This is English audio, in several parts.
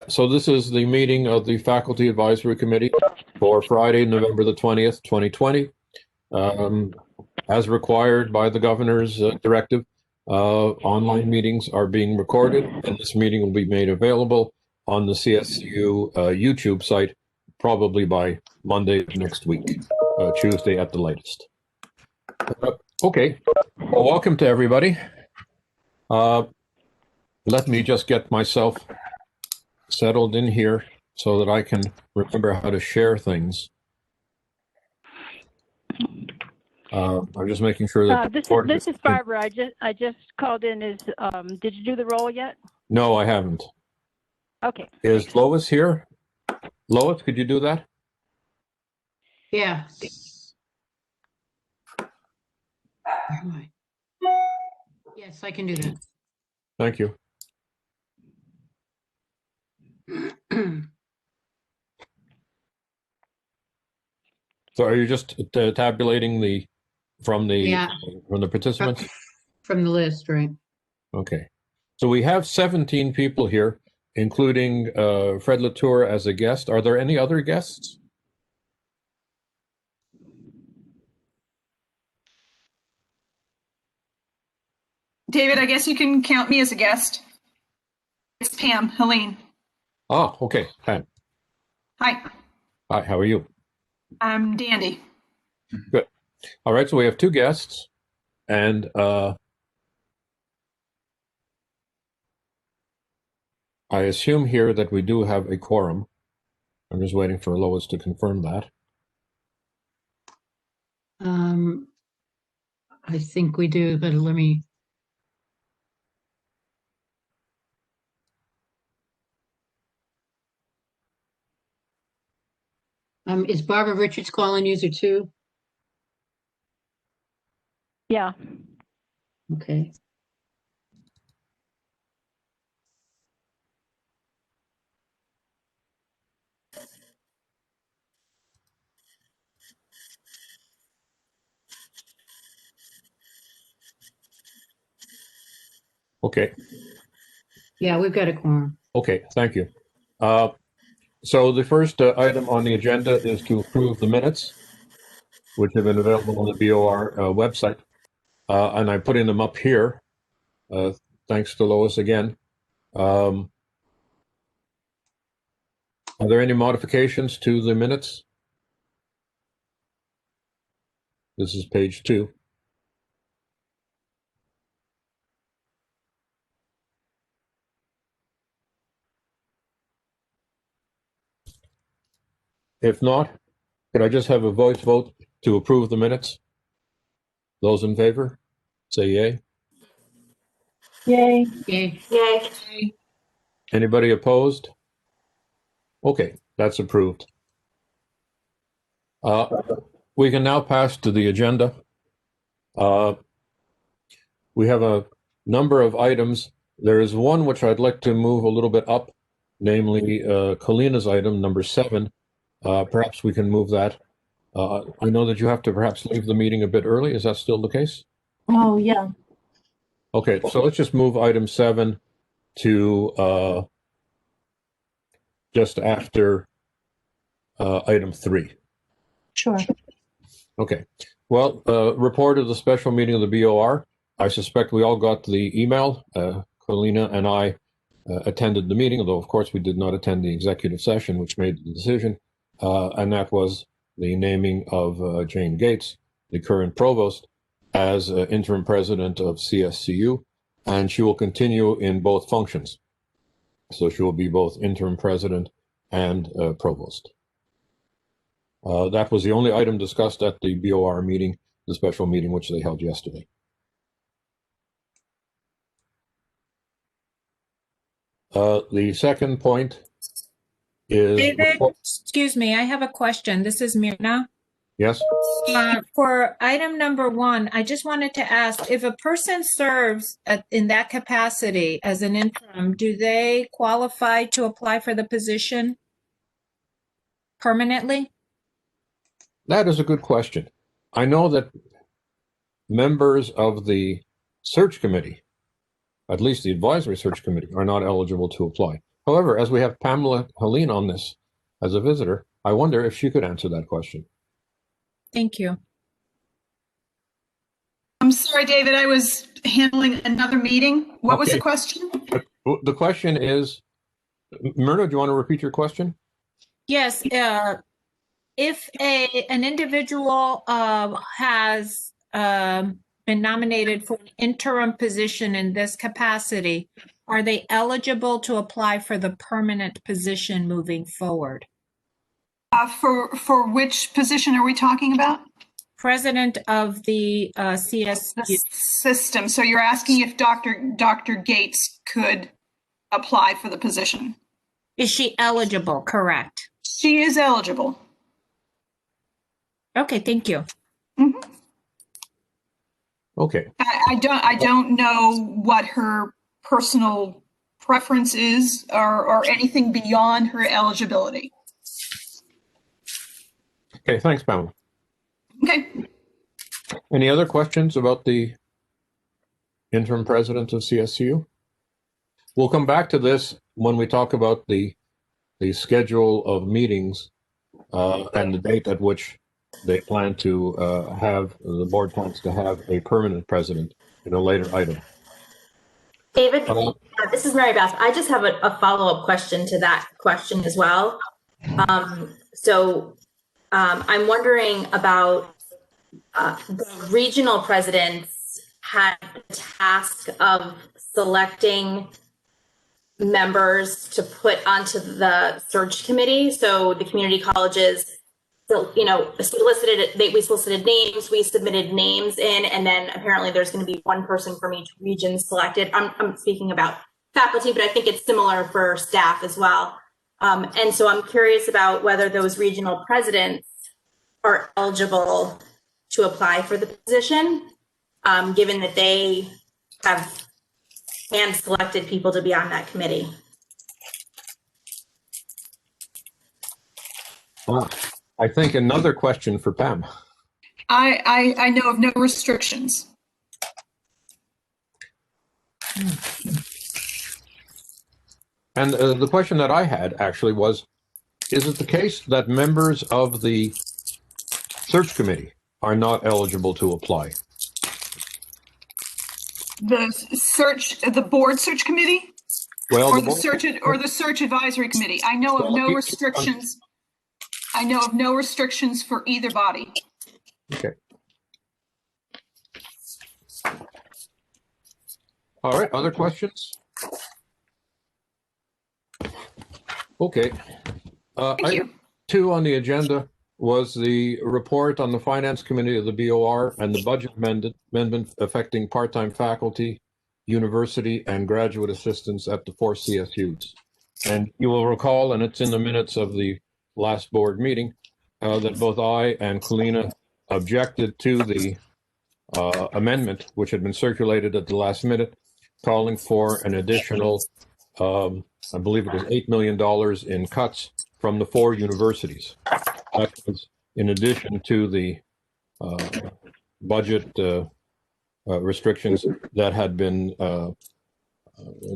So this is the meeting of the Faculty Advisory Committee for Friday, November the 20th, 2020. As required by the governor's directive, online meetings are being recorded, and this meeting will be made available on the CSU YouTube site probably by Monday of next week, Tuesday at the latest. Okay, well, welcome to everybody. Let me just get myself settled in here so that I can remember how to share things. I'm just making sure that this is Barbara. I just called in. Did you do the roll yet? No, I haven't. Okay. Is Lois here? Lois, could you do that? Yeah. Where am I? Yes, I can do that. Thank you. So are you just tabulating from the participants? From the list, right? Okay. So we have 17 people here, including Fred Latour as a guest. Are there any other guests? David, I guess you can count me as a guest. It's Pam, Helene. Oh, okay. Pam. Hi. Hi, how are you? I'm dandy. Good. All right, so we have two guests, and I assume here that we do have a quorum. I'm just waiting for Lois to confirm that. I think we do, but let me. Is Barbara Richards calling user 2? Yeah. Okay. Okay. Yeah, we've got a quorum. Okay, thank you. So the first item on the agenda is to approve the minutes, which have been available on the BOR website. And I'm putting them up here. Thanks to Lois again. Are there any modifications to the minutes? This is page 2. If not, could I just have a voice vote to approve the minutes? Those in favor, say yay. Yay. Yay. Yay. Anybody opposed? Okay, that's approved. We can now pass to the agenda. We have a number of items. There is one which I'd like to move a little bit up, namely Kalina's item, number 7. Perhaps we can move that. I know that you have to perhaps leave the meeting a bit early. Is that still the case? Oh, yeah. Okay, so let's just move item 7 to just after item 3. Sure. Okay. Well, report of the special meeting of the BOR. I suspect we all got the email. Kalina and I attended the meeting, although of course we did not attend the executive session, which made the decision. And that was the naming of Jane Gates, the current provost, as interim president of CSCU, and she will continue in both functions. So she will be both interim president and provost. That was the only item discussed at the BOR meeting, the special meeting which they held yesterday. The second point is... David, excuse me, I have a question. This is Mirna. Yes? For item number 1, I just wanted to ask, if a person serves in that capacity as an interim, do they qualify to apply for the position permanently? That is a good question. I know that members of the search committee, at least the advisory search committee, are not eligible to apply. However, as we have Pamela Helene on this as a visitor, I wonder if she could answer that question. Thank you. I'm sorry, David, I was handling another meeting. What was the Okay. question? The question is, Myrna, do you want to repeat your question? Yes, if an individual has been nominated for an interim position in this capacity, are they eligible to apply for the permanent position moving forward? For which position are we talking about? President of the The CSU. system. So you're asking if Dr. Gates could apply for the position? Is she eligible? Correct. She is eligible. Okay, thank you. Okay. I don't know what her personal preference is or anything beyond her eligibility. Okay, thanks, Pamela. Okay. Any other questions about the interim president of CSU? We'll come back to this when we talk about the schedule of meetings and the date at which they plan to the board plans to have a permanent president in a later item. David, this is Mary Beth. I just have a follow-up question to that question as well. I'm wondering about the regional presidents had the task of selecting members to put onto the search committee. So the community colleges, we solicited names, we submitted names in, and then apparently there's going to be one person from each region selected. I'm speaking about faculty, but I think it's similar for staff as well. And so I'm curious about whether those regional presidents are eligible to apply for the position, given that they have hand-selected people to be on that committee. I think another question for Pam. I know of no restrictions. And the question that I had actually was, is it the case that members of the search committee are not eligible to apply? The board search committee? Well, Or the search advisory committee? I know of no restrictions. I know of no restrictions for either body. Okay. All right, other questions? Okay. Thank you. 2 on the agenda was the report on the Finance Committee of the BOR and the budget amendment affecting part-time faculty, university, and graduate assistants at the 4 CSUs. And you will recall, and it's in the minutes of the last board meeting, that both I and Kalina objected to the amendment, which had been circulated at the last minute, calling for an additional, I believe it was $8 million in cuts from the 4 universities. That was in addition to the budget restrictions that had been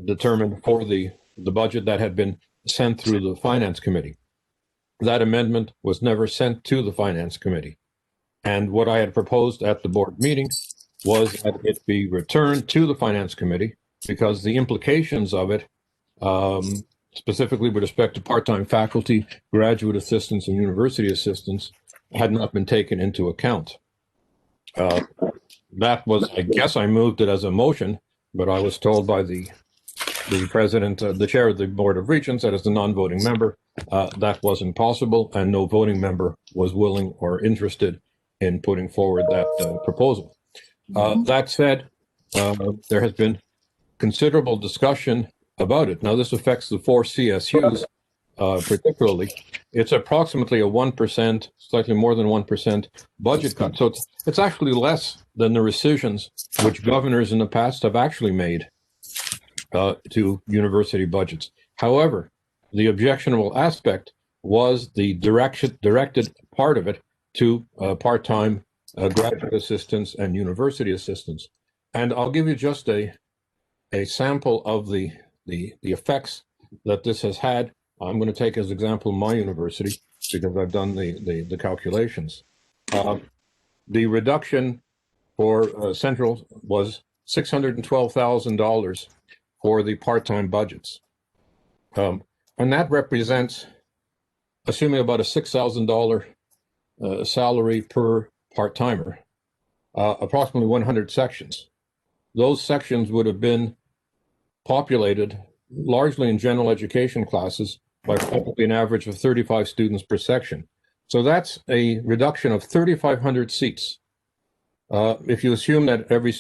determined for the budget that had been sent through the Finance Committee. That amendment was never sent to the Finance Committee. And what I had proposed at the board meeting was that it be returned to the Finance Committee because the implications of it, specifically with respect to part-time faculty, graduate assistants, and university assistants, had not been taken into account. That was, I guess I moved it as a motion, but I was told by the president, the chair of the Board of Regents, that as a non-voting member, that wasn't possible, and no voting member was willing or interested in putting forward that proposal. That said, there has been considerable discussion about it. Now, this affects the 4 CSUs particularly. It's approximately a 1%, slightly more than 1% budget cut. So it's actually less than the rescissions which governors in the past have actually made to university budgets. However, the objectionable aspect was the directed part of it to part-time graduate assistants and university assistants. And I'll give you just a sample of the effects that this has had, I'm going to take as example my university because I've done the calculations. The reduction for Central was $612,000 for the part-time budgets. And that represents, assuming about a $6,000 salary per part-timer, approximately 100 sections. Those sections would have been populated largely in general education classes by probably an average of 35 students per section. So that's a reduction of 3,500 seats. If you assume that every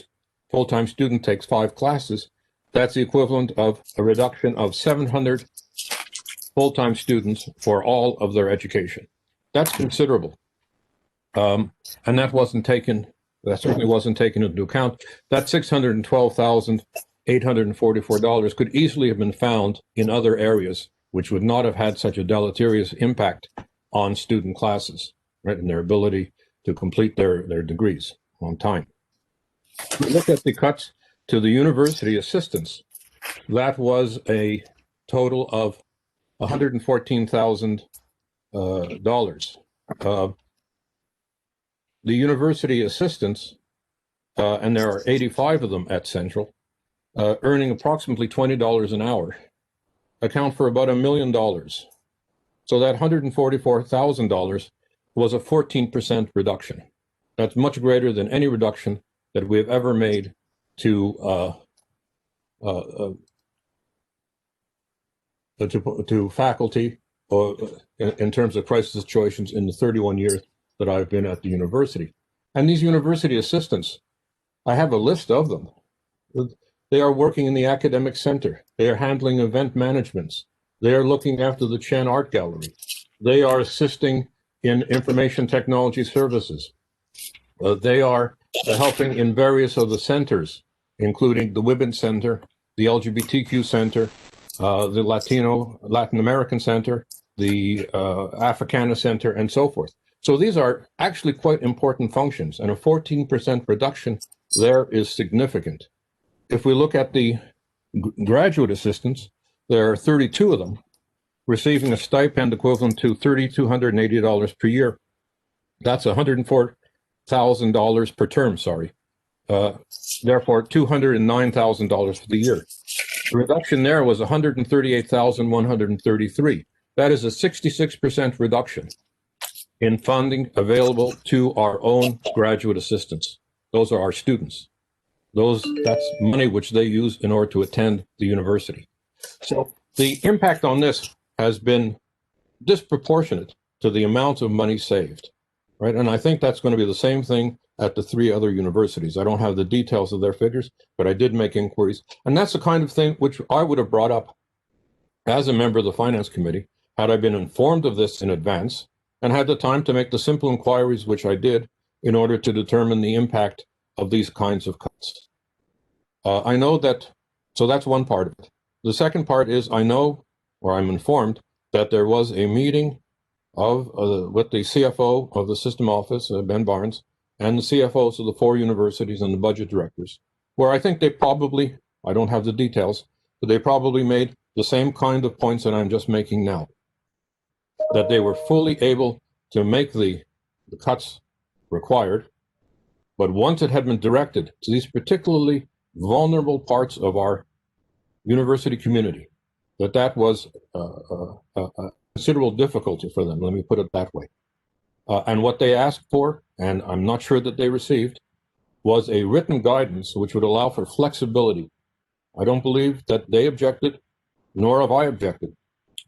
full-time student takes 5 classes, that's the equivalent of a reduction of 700 full-time students for all of their education. That's considerable. And that certainly wasn't taken into account. That $612,844 could easily have been found in other areas, which would not have had such a deleterious impact on student classes, right, and their ability to complete their degrees on time. We look at the cuts to the university assistants. That was a total of $114,000. The university assistants, and there are 85 of them at Central, earning approximately $20 an hour, account for about $1 million. So that $144,000 was a 14% reduction. That's much greater than any reduction that we have ever made to faculty in terms of crisis situations in the 31 years that I've been at the university. And these university assistants, I have a list of them. They are working in the academic center. They are handling event managements. They are looking after the Chen Art Gallery. They are assisting in information technology services. They are helping in various of the centers, including the Women's Center, the LGBTQ Center, the Latin American Center, the Africana Center, and so forth. So these are actually quite important functions, and a 14% reduction there is significant. If we look at the graduate assistants, there are 32 of them receiving a stipend equivalent to $3,280 per year. That's $104,000 per term, sorry. Therefore, $209,000 for the year. The reduction there was $138,133. That is a 66% reduction in funding available to our own graduate assistants. Those are our students. That's money which they use in order to attend the university. So the impact on this has been disproportionate to the amount of money saved, right? And I think that's going to be the same thing at the 3 other universities. I don't have the details of their figures, but I did make inquiries. And that's the kind of thing which I would have brought up as a member of the Finance Committee had I been informed of this in advance and had the time to make the simple inquiries which I did in order to determine the impact of these kinds of cuts. I know that, so that's one part of it. The second part is I know, or I'm informed, that there was a meeting with the CFO of the system office, Ben Barnes, and the CFOs of the 4 universities and the budget directors, where I think they probably, I don't have the details, but they probably made the same kind of points that I'm just making now, that they were fully able to make the cuts required, but once it had been directed to these particularly vulnerable parts of our university community, that was a considerable difficulty for them, let me put it that way. And what they asked for, and I'm not sure that they received, was a written guidance which would allow for flexibility. I don't believe that they objected, nor have I objected,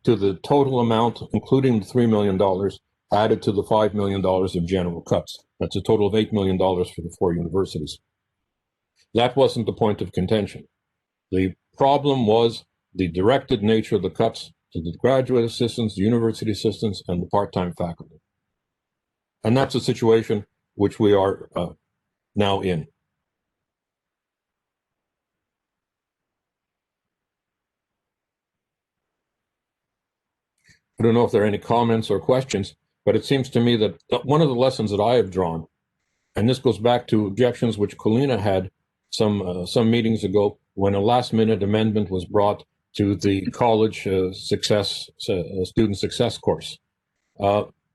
to the total amount, including the $3 million added to the $5 million of general cuts. That's a total of $8 million for the 4 universities. That wasn't the point of contention. The problem was the directed nature of the cuts to the graduate assistants, the university assistants, and the part-time faculty. And that's a situation which we are now in. I don't know if there are any comments or questions, but it seems to me that one of the lessons that I have drawn, and this goes back to objections which Colina had some meetings ago when a last-minute amendment was brought to the college student success course.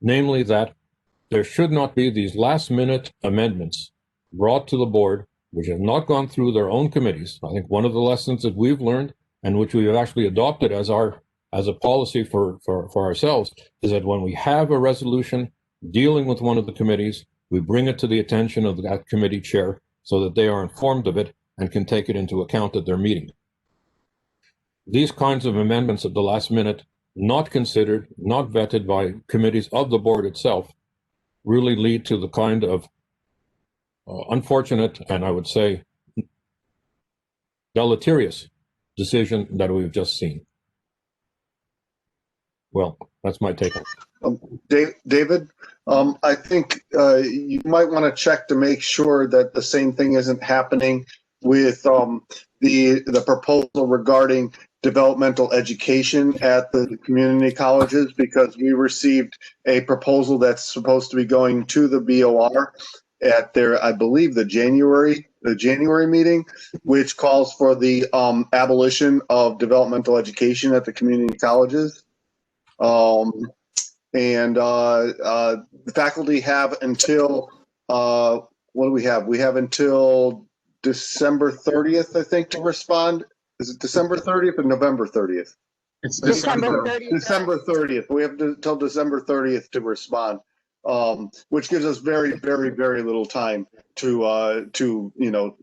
Namely that there should not be these last-minute amendments brought to the board which have not gone through their own committees. I think one of the lessons that we've learned, and which we have actually adopted as a policy for ourselves, is that when we have a resolution dealing with one of the committees, we bring it to the attention of that committee chair so that they are informed of it and can take it into account at their meeting. These kinds of amendments at the last minute, not considered, not vetted by committees of the board itself, really lead to the kind of unfortunate and I would say deleterious decision that we've just seen. Well, that's my take on it. David, I think you might want to check to make sure that the same thing isn't happening with the proposal regarding developmental education at the community colleges, because we received a proposal that's supposed to be going to the BOR at their, I believe, the January meeting, which calls for the abolition of developmental education at the community colleges. The faculty have until, what do we have? We have until December 30th, I think, to respond. Is it December 30th or November 30th? It's December December. 30th. December 30th. We have until December 30th to respond, which gives us very, very, very little time to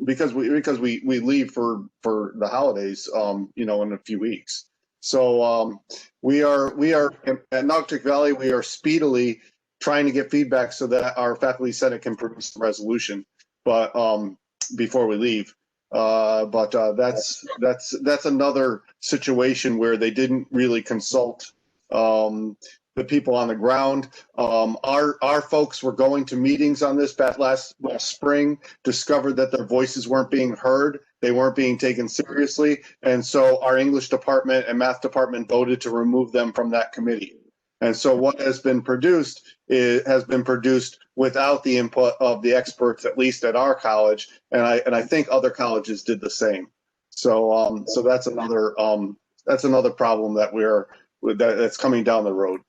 because we leave for the holidays, in a few weeks. So we are at Naugatuck Valley. We are speedily trying to get feedback so that our faculty senate can produce the resolution, but before we leave. That's another situation where they didn't really consult the people on the ground. Our folks were going to meetings on this back last spring, discovered that their voices weren't being heard. They weren't being taken seriously. And so our English department and math department voted to remove them from that committee. And so what has been produced has been produced without the input of the experts, at least at our college, and I think other colleges did the same. So that's another problem that that's coming down the road.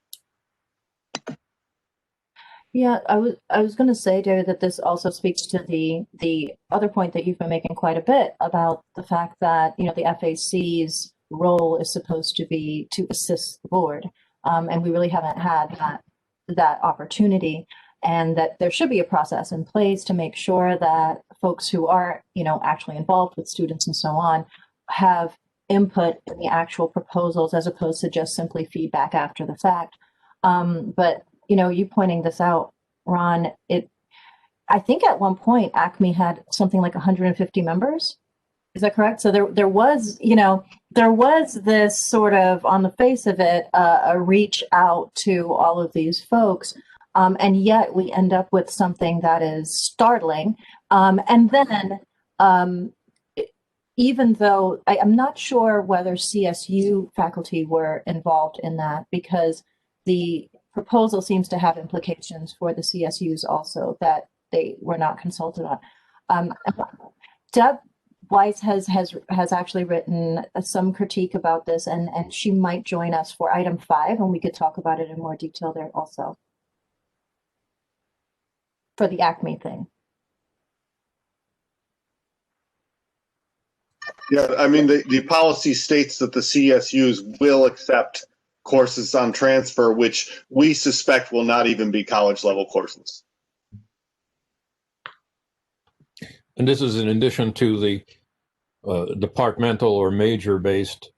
Yeah, I was going to say, David, that this also speaks to the other point that you've been making quite a bit about the fact that the FAC's role is supposed to be to assist the board, and we really haven't had that opportunity, and that there should be a process in place to make sure that folks who are actually involved with students and so on have input in the actual proposals as opposed to just simply feedback after the fact. But you pointing this out, Ron, I think at one point ACME had something like 150 members. Is that correct? So there was this sort of, on the face of it, a reach out to all of these folks, and yet we end up with something that is startling. And then, even though I'm not sure whether CSU faculty were involved in that, because the proposal seems to have implications for the CSUs also that they were not consulted on. Deb Weiss has actually written some critique about this, and she might join us for item 5, and we could talk about it in more detail there also for the ACME thing. Yeah, I mean, the policy states that the CSUs will accept courses on transfer, which we suspect will not even be college level courses. And this is in addition to the departmental or major based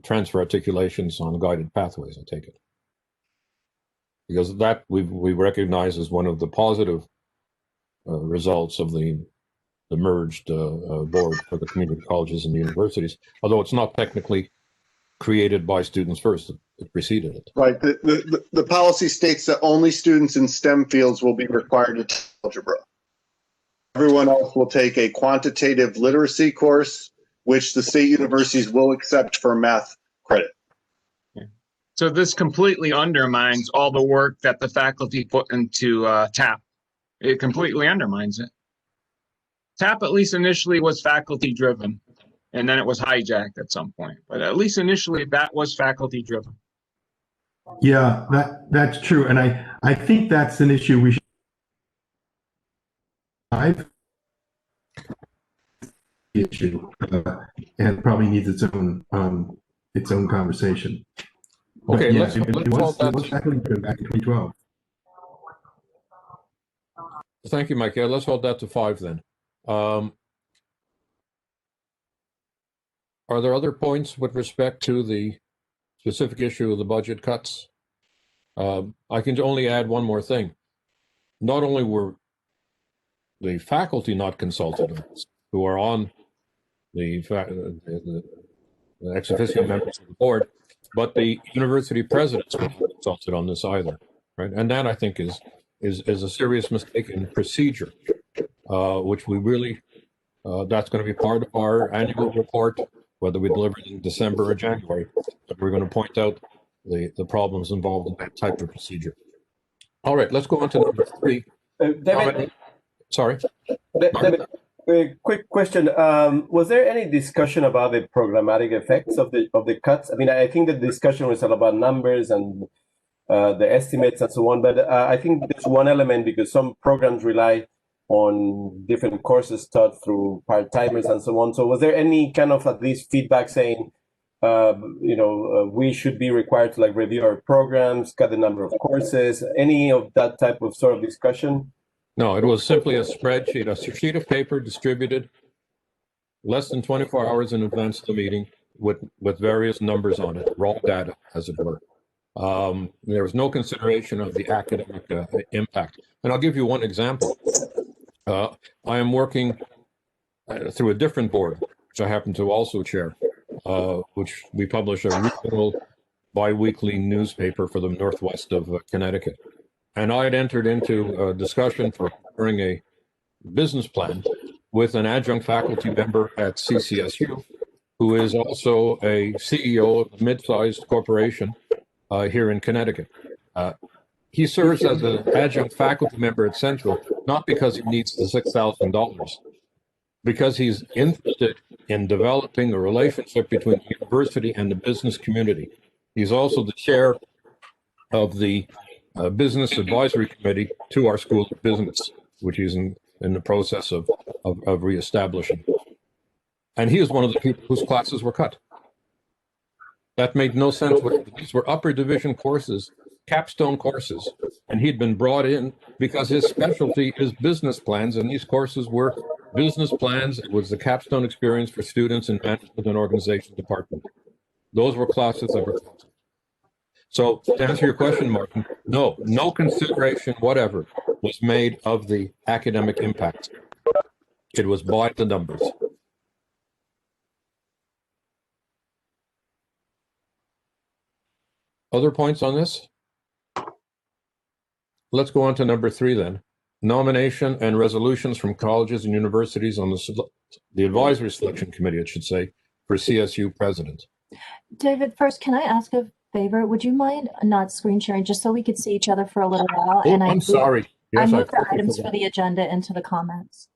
transfer articulations on guided pathways, I take it. Because that we recognize as one of the positive results of the merged board for the community colleges and universities, although it's not technically created by Students First, it preceded it. Right. The policy states that only students in STEM fields will be required to take algebra. Everyone else will take a quantitative literacy course, which the state universities will accept for math credit. So this completely undermines all the work that the faculty put into TAP. It completely undermines it. TAP, at least initially, was faculty driven. and then it was hijacked at some point. But at least initially, that was faculty driven. Yeah, that's true. And I think that's an issue we should issue and probably needs its own conversation. But Okay, yeah, let's it hold that. was faculty driven back in 2012. Thank you, Mike. Yeah, let's hold that to 5 then. Are there other points with respect to the specific issue of the budget cuts? I can only add one more thing. Not only were the faculty not consulted, who are on the ex officio members of the board, but the university presidents were not consulted on this either, right? And that, I think, is a serious mistake in procedure, which we really, that's going to be part of our annual report, whether we deliver it in December or January. But we're going to point out the problems involved in that type of procedure. All right, let's go on to number 3. David, Sorry. David, a quick question. Was there any discussion about the programmatic effects of the cuts? I mean, I think the discussion was all about numbers and the estimates and so on. But I think there's one element, because some programs rely on different courses taught through part-timers and so on. So was there any kind of at least feedback saying, we should be required to review our programs, cut the number of courses, any of that type of sort of discussion? No, it was simply a spreadsheet, a sheet of paper distributed less than 24 hours in advance of the meeting with various numbers on it, raw data, as it were. There was no consideration of the academic impact. And I'll give you one example. I am working through a different board, which I happen to also chair, which we publish a regional bi-weekly newspaper for the northwest of Connecticut. And I had entered into a discussion for preparing a business plan with an adjunct faculty member at CCSU, who is also a CEO of a mid-sized corporation here in Connecticut. He serves as an adjunct faculty member at Central, not because he needs the $6,000, because he's interested in developing a relationship between the university and the business community. He's also the chair of the Business Advisory Committee to our School of Business, which he's in the process of reestablishing. And he is one of the people whose classes were cut. That made no sense. These were upper division courses, capstone courses, and he'd been brought in because his specialty is business plans, and these courses were business plans. It was the capstone experience for students in management and organization department. Those were classes that were cut. So to answer your question, Martin, no consideration whatever was made of the academic impact. It was by the numbers. Other points on this? Let's go on to number 3 then. Nomination and resolutions from colleges and universities on the advisory selection committee, it should say, for CSU president. David, first, can I ask a favor? Would you mind not screen sharing just so we could see each other for a little while? Oh, I'm sorry. I Yes, moved the items for the agenda into the comments.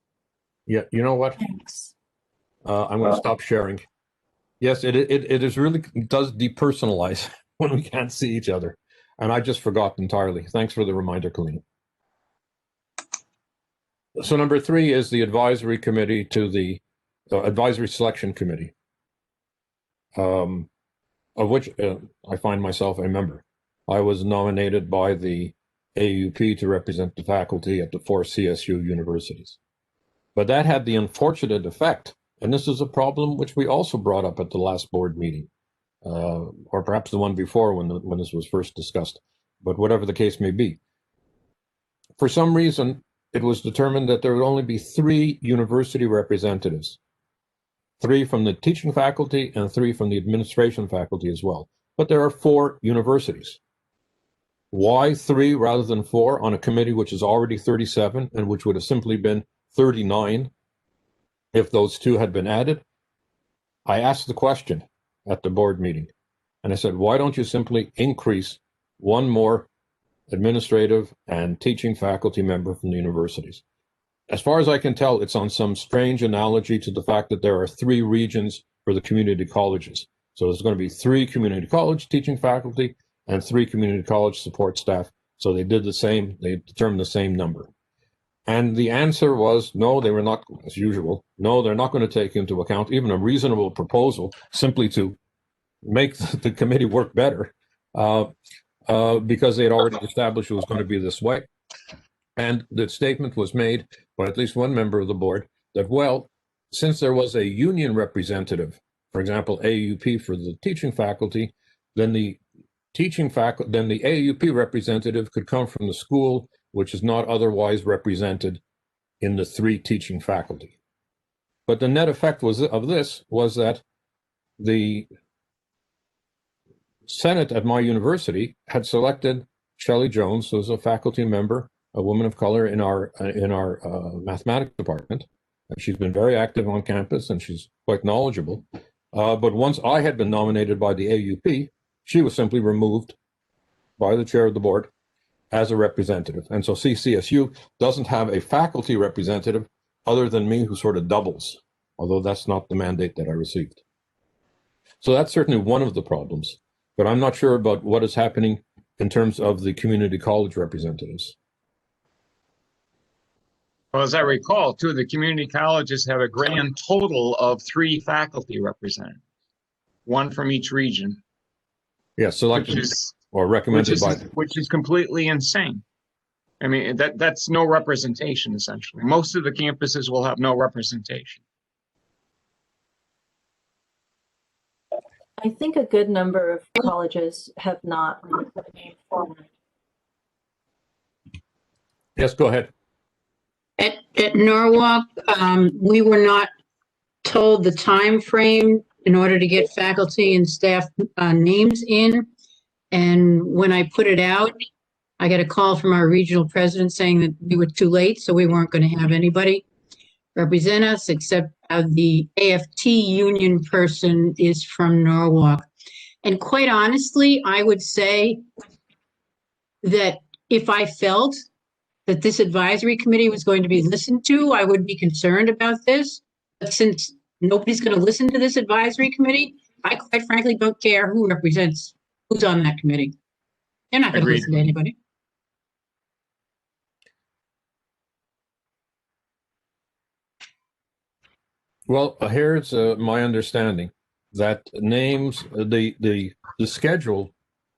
Yeah, you know what? Thanks. I'm going to stop sharing. Yes, it is really, it does depersonalize when we can't see each other. And I just forgot entirely. Thanks for the reminder, Colleen. So number 3 is the advisory committee to the advisory selection committee, of which I find myself a member. I was nominated by the AUP to represent the faculty at the 4 CSU universities. But that had the unfortunate effect, and this is a problem which we also brought up at the last board meeting, or perhaps the one before when this was first discussed, but whatever the case may be. For some reason, it was determined that there would only be 3 university representatives, 3 from the teaching faculty and 3 from the administration faculty as well. But there are 4 universities. Why 3 rather than 4 on a committee which is already 37 and which would have simply been 39 if those 2 had been added? I asked the question at the board meeting, and I said, why don't you simply increase 1 more administrative and teaching faculty member from the universities? as far as I can tell, it's on some strange analogy to the fact that there are 3 regions for the community colleges. So there's going to be 3 community college teaching faculty and 3 community college support staff. So they did the same, they determined the same number. And the answer was no, they were not, as usual, no, they're not going to take into account even a reasonable proposal simply to make the committee work better because they had already established it was going to be this way. And the statement was made by at least one member of the board that, well, since there was a union representative, for example, AUP for the teaching faculty, then the AUP representative could come from the school, which is not otherwise represented in the 3 teaching faculty. But the net effect of this was that the Senate at my university had selected Shelley Jones, who was a faculty member, a woman of color in our mathematics department. And she's been very active on campus and she's quite knowledgeable. But once I had been nominated by the AUP, she was simply removed by the chair of the board as a representative. And so CCSU doesn't have a faculty representative other than me who sort of doubles, although that's not the mandate that I received. So that's certainly one of the problems, but I'm not sure about what is happening in terms of the community college representatives. Well, as I recall, too, the community colleges have a grand total of 3 faculty representatives, 1 from each region. Yes, selected or recommended by, which is completely insane. I mean, that's no representation, essentially. Most of the campuses will have no representation. I think a good number of colleges have not really put a name forward. Yes, go ahead. At Norwalk, we were not told the time frame in order to get faculty and staff names in. And when I put it out, I got a call from our regional president saying that we were too late, so we weren't going to have anybody represent us except the AFT union person is from Norwalk. And quite honestly, I would say that if I felt that this advisory committee was going to be listened to, I would be concerned about this. But since nobody's going to listen to this advisory committee, I quite frankly don't care who represents who's on that committee. They're not going to listen to anybody. Well, here's my understanding that names, the schedule,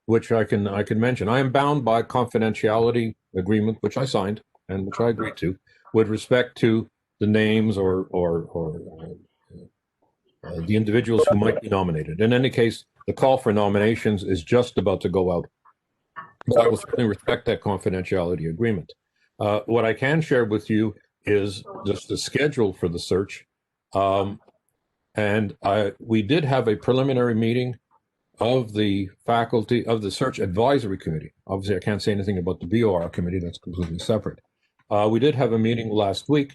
which I can mention, I am bound by confidentiality agreement, which I signed and which I agreed to, with respect to the names or the individuals who might be nominated. In any case, the call for nominations is just about to go out. But I will certainly respect that confidentiality agreement. What I can share with you is just the schedule for the search. We did have a preliminary meeting of the faculty of the search advisory committee. Obviously, I can't say anything about the BOR committee, that's completely separate. We did have a meeting last week,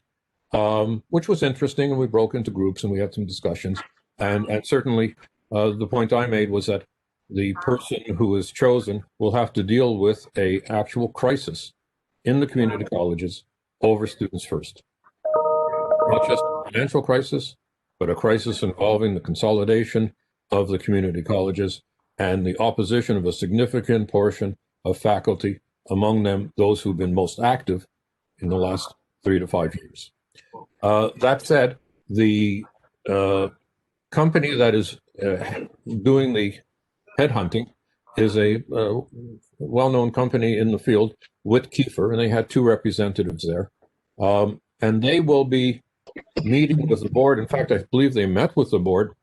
which was interesting, and we broke into groups and we had some discussions. And certainly the point I made was that the person who is chosen will have to deal with a actual crisis in the community colleges over Students First. Not just a financial crisis, but a crisis involving the consolidation of the community colleges and the opposition of a significant portion of faculty, among them those who've been most active in the last 3 to 5 years. That said, the company that is doing the headhunting is a well-known company in the field, Witt Kiefer, and they had 2 representatives there. And they will be meeting with the board. In fact, I believe they met with the board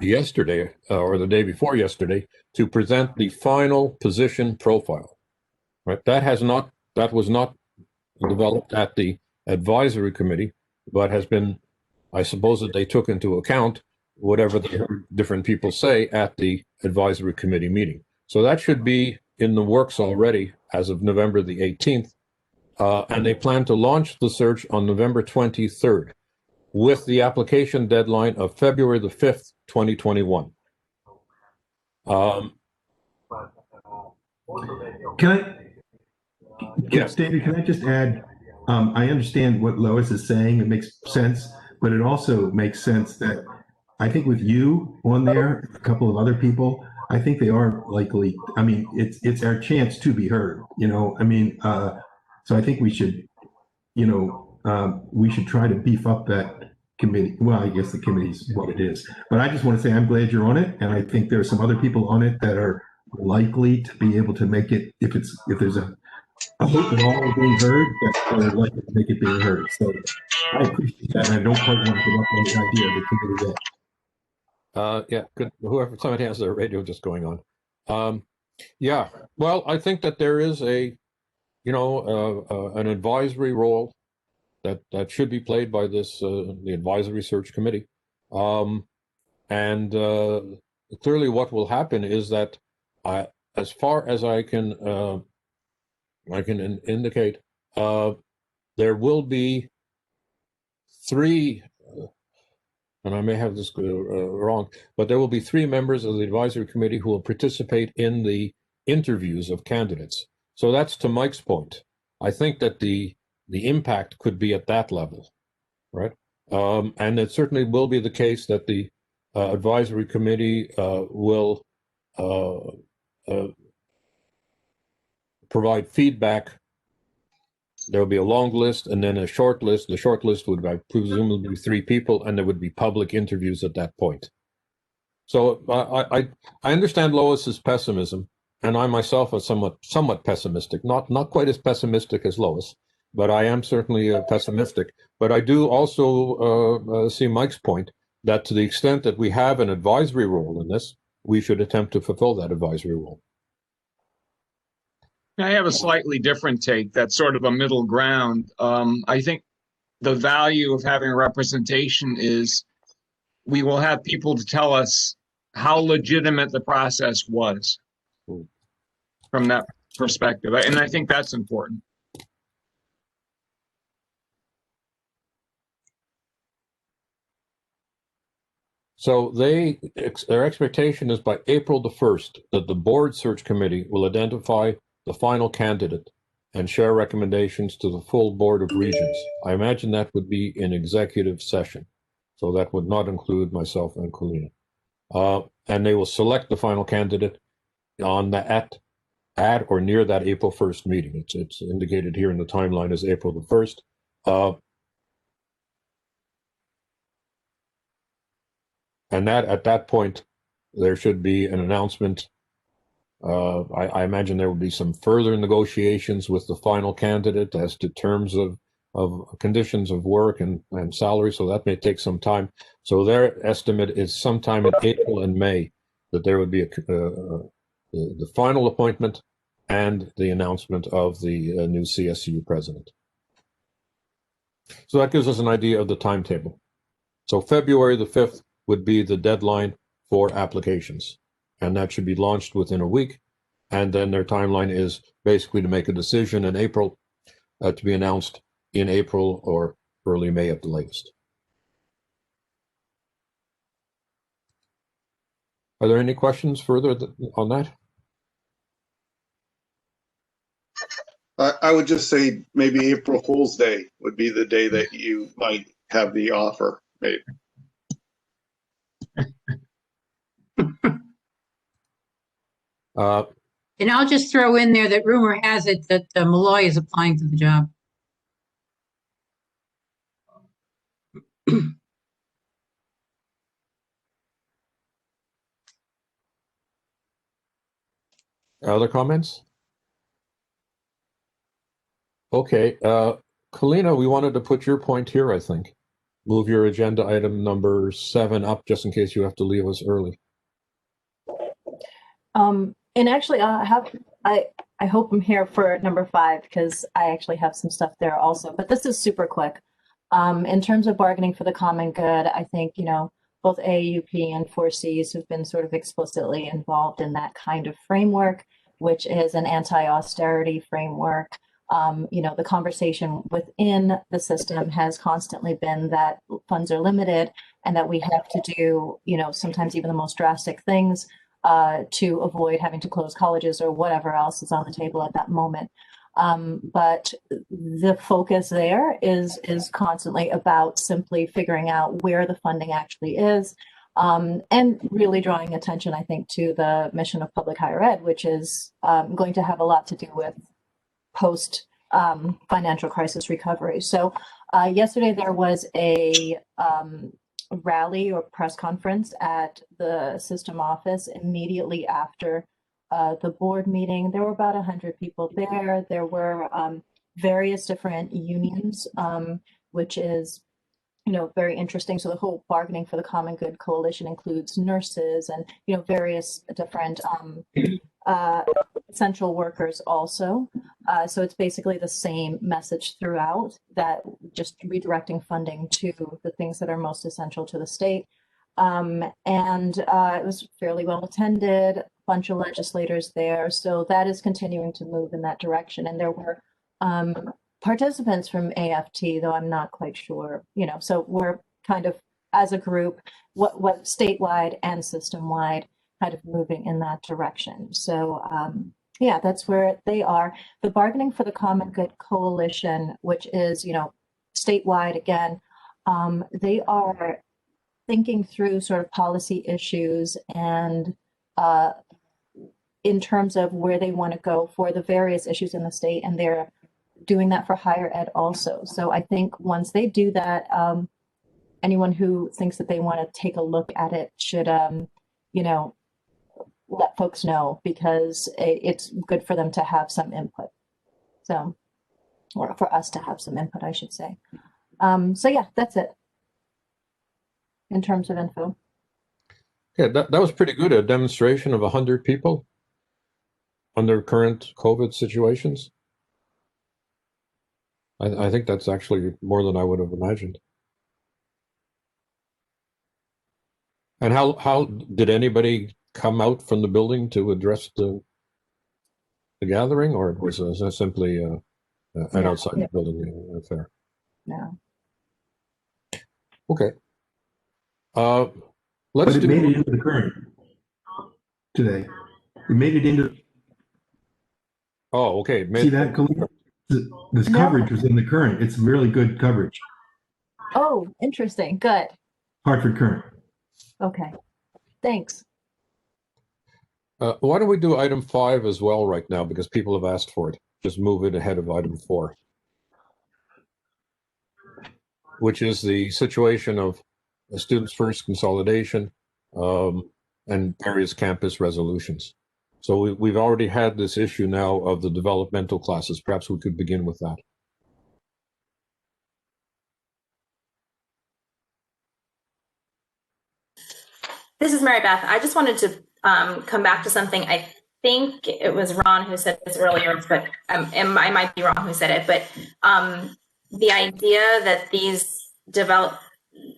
yesterday or the day before yesterday to present the final position profile. Right? That was not developed at the advisory committee, but has been, I suppose that they took into account whatever the different people say at the advisory committee meeting. So that should be in the works already as of November the 18th. And they plan to launch the search on November 23rd with the application deadline of February the 5th, 2021. Yes, David, can I just add, I understand what Lois is saying. It makes sense, but it also makes sense that I think with you on there, a couple of other people, I think they are likely. I mean, it's our chance to be heard. I mean, so I think we should, we should try to beef up that committee. Well, I guess the committee is what it is, but I just want to say I'm glad you're on it, and I think there are some other people on it that are likely to be able to make it if there's a hope at all of being heard, that they're likely to make it being heard. So I appreciate that, and I don't quite want to give up on the idea of the committee yet. Yeah, good. Whoever, somebody has their radio just going on. Yeah, well, I think that there is an advisory role that should be played by the advisory search committee. And clearly what will happen is that as far as I can indicate, there will be three, and I may have this wrong, but there will be three members of the advisory committee who will participate in the interviews of candidates. So that's to Mike's point. I think that the impact could be at that level, right? And it certainly will be the case that the advisory committee will provide feedback. There will be a long list and then a short list. The short list would presumably be three people, and there would be public interviews at that point. So I understand Lois's pessimism, and I myself am somewhat pessimistic. Not quite as pessimistic as Lois, but I am certainly pessimistic. But I do also see Mike's point that to the extent that we have an advisory role in this, we should attempt to fulfill that advisory role. I have a slightly different take. That's sort of a middle ground. I think the value of having representation is we will have people to tell us how legitimate the process was from that perspective. And I think that's important. So their expectation is by April the 1st that the board search committee will identify the final candidate and share recommendations to the full board of regents. I imagine that would be in executive session. So that would not include myself and Colina. And they will select the final candidate on at or near that April 1st meeting. It's indicated here in the timeline as April the 1st. And that at that point, there should be an announcement. I imagine there will be some further negotiations with the final candidate as to terms of conditions of work and salary. So that may take some time. So their estimate is sometime in April and May that there would be the final appointment and the announcement of the new CSU president. So that gives us an idea of the timetable. So February the 5th would be the deadline for applications, and that should be launched within a week. And then their timeline is basically to make a decision in April, to be announced in April or early May at the latest. Are there any questions further on that? I would just say maybe April Fool's Day would be the day that you might have the offer made. And I'll just throw in there that rumor has it that Malloy is applying for the job. Other comments? Okay, Colina, we wanted to put your point here, I think. Move your agenda item number 7 up just in case you have to leave us early. And actually, I hope I'm here for number 5 because I actually have some stuff there also. But this is super quick. In terms of bargaining for the common good, I think, both AAUP and 4Cs have been sort of explicitly involved in that kind of framework, which is an anti-austerity framework. The conversation within the system has constantly been that funds are limited and that we have to do, sometimes even the most drastic things to avoid having to close colleges or whatever else is on the table at that moment. But the focus there is constantly about simply figuring out where the funding actually is, and really drawing attention, I think, to the mission of public higher ed, which is going to have a lot to do with post financial crisis recovery. So yesterday there was a rally or press conference at the system office immediately after the board meeting. There were about 100 people there. There were various different unions, which is, very interesting. So the whole Bargaining for the Common Good Coalition includes nurses and, various different essential workers also. So it's basically the same message throughout, that just redirecting funding to the things that are most essential to the state. And it was fairly well attended, a bunch of legislators there. So that is continuing to move in that direction. And there were participants from AFT, though I'm not quite sure, so we're kind of, as a group, what statewide and system-wide, kind of moving in that direction. So yeah, that's where they are. The Bargaining for the Common Good Coalition, which is, statewide again, they are thinking through sort of policy issues and in terms of where they want to go for the various issues in the state, and they're doing that for higher ed also. So I think once they do that, anyone who thinks that they want to take a look at it should, let folks know, because it's good for them to have some input. So, or for us to have some input, I should say. So yeah, that's it in terms of info. Yeah, that was pretty good. A demonstration of 100 people under current COVID situations. I think that's actually more than I would have imagined. And how did anybody come out from the building to address the gathering, or was it simply an outside the building affair? No. Okay. But it made it into the current today. It made it into. Oh, okay. See that? This coverage was in the current. It's really good coverage. Oh, interesting. Good. Hartford Current. Okay. Thanks. Why don't we do item 5 as well right now, because people have asked for it. Just move it ahead of item 4, which is the situation of the Students First consolidation and various campus resolutions. So we've already had this issue now of the developmental classes. Perhaps we could begin with that. This is Mary Beth. I just wanted to come back to something. I think it was Ron who said this earlier, but I might be wrong who said it, but the idea that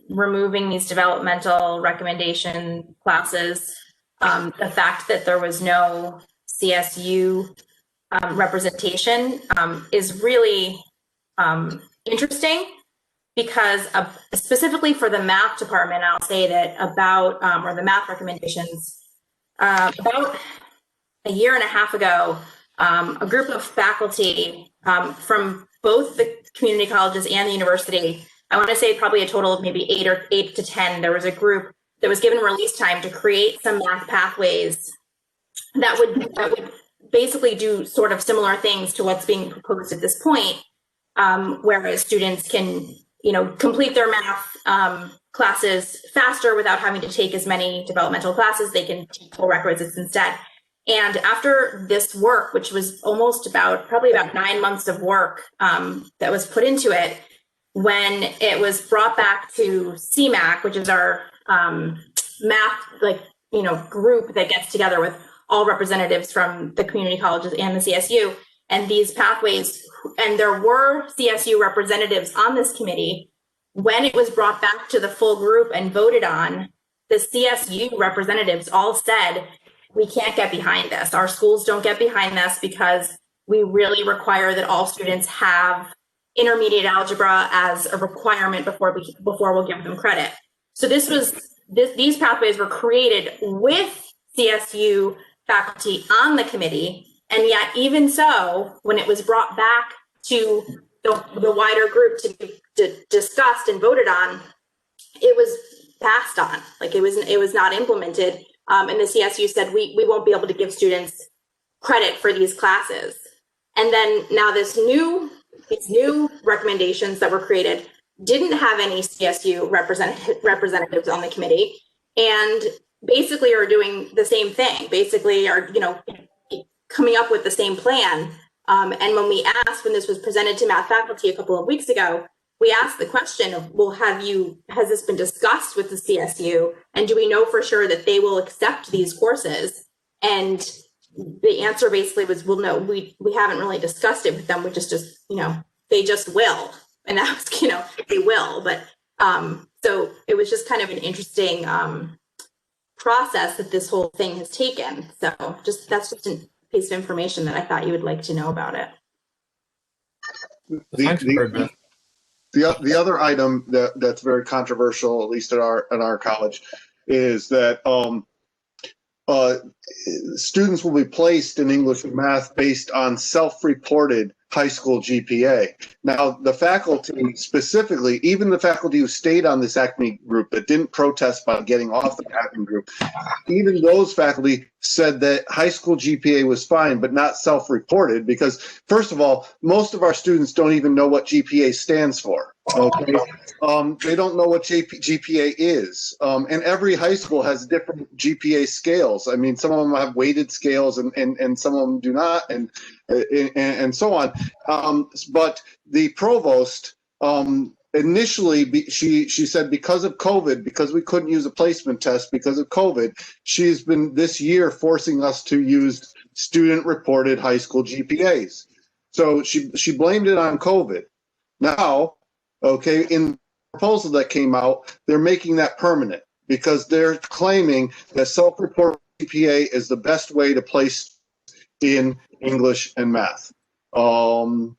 removing these developmental recommendation classes, the fact that there was no CSU representation is really interesting, because specifically for the math department, I'll say that or the math recommendations, about a year and a half ago, a group of faculty from both the community colleges and the university, I want to say probably a total of maybe 8 to 10, there was a group that was given release time to create some math pathways that would basically do sort of similar things to what's being proposed at this point, whereas students can, complete their math classes faster without having to take as many developmental classes. They can take full requisites instead. And after this work, which was probably about 9 months of work that was put into it, when it was brought back to CMAC, which is our math group that gets together with all representatives from the community colleges and the CSU, and these pathways, and there were CSU representatives on this committee, when it was brought back to the full group and voted on, the CSU representatives all said, we can't get behind this. Our schools don't get behind this, because we really require that all students have intermediate algebra as a requirement before we'll give them credit. So these pathways were created with CSU faculty on the committee, And yet, even so, when it was brought back to the wider group to be discussed and voted on, it was passed on. Like it was not implemented. And the CSU said, we won't be able to give students credit for these classes. And then now these new recommendations that were created didn't have any CSU representatives on the committee, and basically are doing the same thing, basically are, coming up with the same plan. And when we asked, when this was presented to math faculty a couple of weeks ago, we asked the question of, well, has this been discussed with the CSU? And do we know for sure that they will accept these courses? And the answer basically was, well, no, we haven't really discussed it with them. We just, they just will. And that was, they will. But so it was just kind of an interesting process that this whole thing has taken. So that's just a piece of information that I thought you would like to know about it. Thanks very much. The other item that's very controversial, at least at our college, is that students will be placed in English and math based on self-reported high school GPA. Now, the faculty specifically, even the faculty who stayed on this ACME group that didn't protest by getting off the ACME group, even those faculty said that high school GPA was fine, but not self-reported, because first of all, most of our students don't even know what GPA stands for. Okay, they don't know what GPA is, and every high school has different GPA scales. I mean, some of them have weighted scales, and some of them do not, and so on. But the provost initially, she said, because of COVID, because we couldn't use a placement test because of COVID, she's been this year forcing us to use student-reported high school GPAs. So she blamed it on COVID. Now, okay, in the proposal that came out, they're making that permanent because they're claiming that self-reported GPA is the best way to place in English and math. And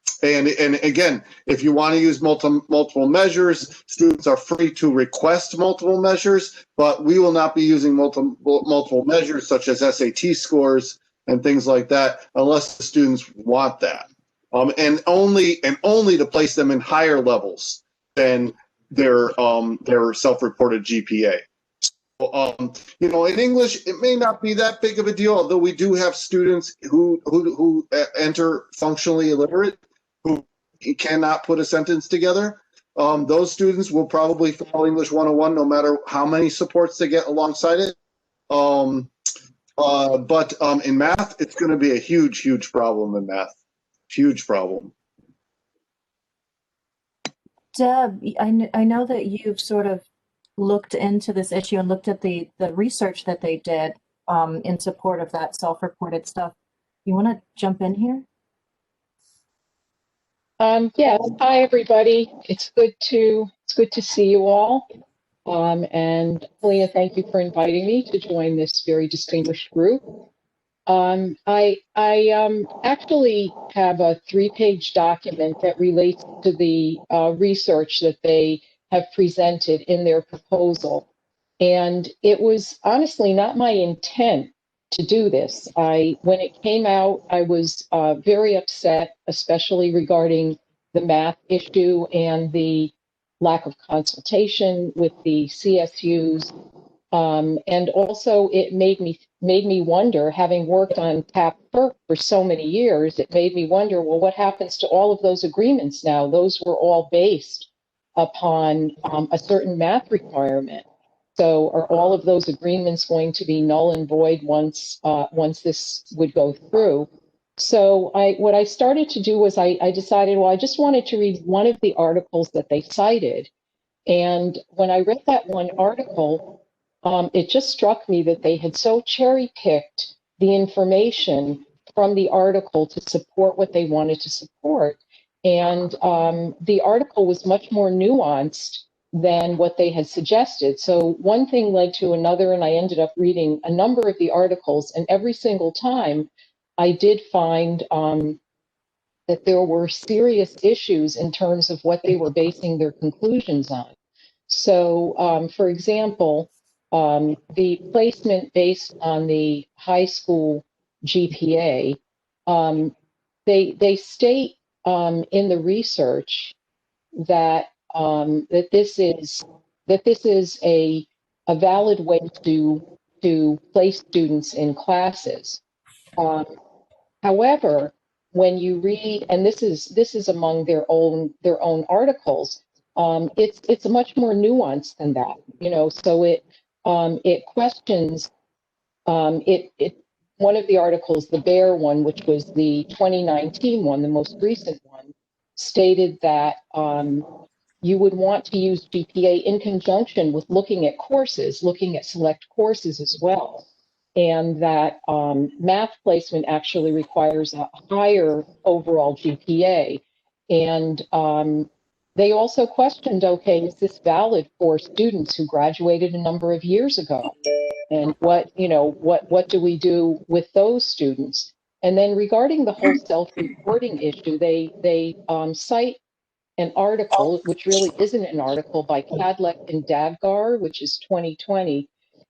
again, if you want to use multiple measures, students are free to request multiple measures, but we will not be using multiple measures such as SAT scores and things like that unless the students want that. And only to place them in higher levels than their self-reported GPA. In English, it may not be that big of a deal, although we do have students who enter functionally illiterate, who cannot put a sentence together. Those students will probably fail English 101 no matter how many supports they get alongside it. But in math, it's going to be a huge, huge problem in math. Huge problem. Deb, I know that you've sort of looked into this issue and looked at the research that they did in support of that self-reported stuff. You want to jump in here? Yes. Hi, everybody. It's good to see you all. And Leah, thank you for inviting me to join this very distinguished group. I actually have a 3-page document that relates to the research that they have presented in their proposal. And it was honestly not my intent to do this. When it came out, I was very upset, especially regarding the math issue and the lack of consultation with the CSUs. And also it made me wonder, having worked on TAP FERC for so many years, it made me wonder, well, what happens to all of those agreements now? Those were all based upon a certain math requirement. So are all of those agreements going to be null and void once this would go through? So what I started to do was I decided, well, I just wanted to read one of the articles that they cited. And when I read that one article, it just struck me that they had so cherry-picked the information from the article to support what they wanted to support. And the article was much more nuanced than what they had suggested. So one thing led to another, and I ended up reading a number of the articles, and every single time I did find that there were serious issues in terms of what they were basing their conclusions on. So, for example, the placement based on the high school GPA They state in the research that that this is a valid way to place students in classes. However, when you read, and this is among their own articles, it's much more nuanced than that. You know, so it questions it one of the articles, the BOR one, which was the 2019 one, the most recent one, stated that you would want to use GPA in conjunction with looking at courses, looking at select courses as well, and that math placement actually requires a higher overall GPA. And they also questioned, okay, is this valid for students who graduated a number of years ago? And what do we do with those students? And then regarding the whole self-reporting issue, they cite an article, which really isn't an article, by Cadleck and Dadgar, which is 2020.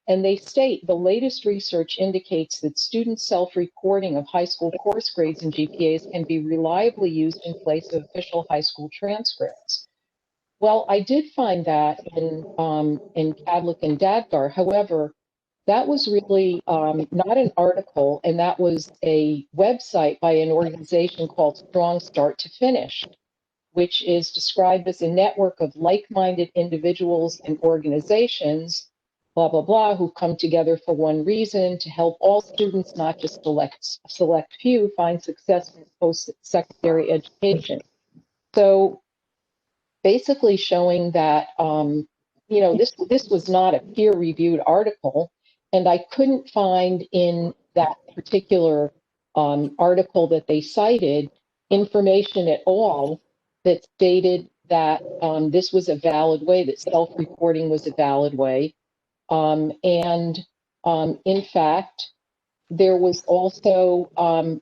And they state the latest research indicates that student self-reporting of high school course grades and GPAs can be reliably used in place of official high school transcripts. Well, I did find that in Cadleck and Dadgar. However, that was really not an article, and that was a website by an organization called Strong Start to Finish, which is described as a network of like-minded individuals and organizations, blah, blah, blah, who come together for one reason, to help all students, not just select few, find success in post-secondary education. So basically showing that, this was not a peer-reviewed article, and I couldn't find in that particular article that they cited information at all that stated that this was a valid way, that self-reporting was a valid way. In fact, there was also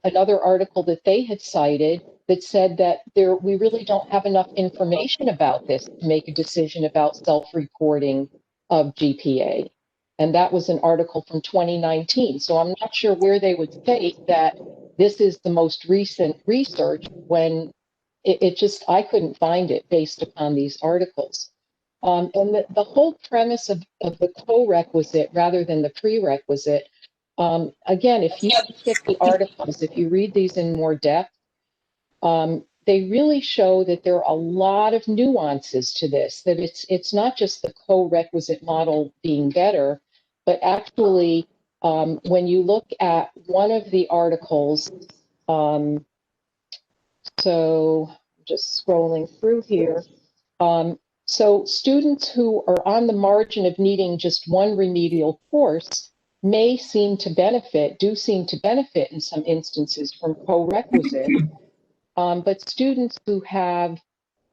another article that they had cited that said that we really don't have enough information about this to make a decision about self-reporting of GPA. And that was an article from 2019. So I'm not sure where they would state that this is the most recent research when I couldn't find it based upon these articles. And the whole premise of the co-requisite rather than the prerequisite, again, if you look at the articles, if you read these in more depth, they really show that there are a lot of nuances to this, that it's not just the co-requisite model being better, but actually, when you look at one of the articles, so just scrolling through here, so students who are on the margin of needing just one remedial course do seem to benefit in some instances from co-requisite, but students who have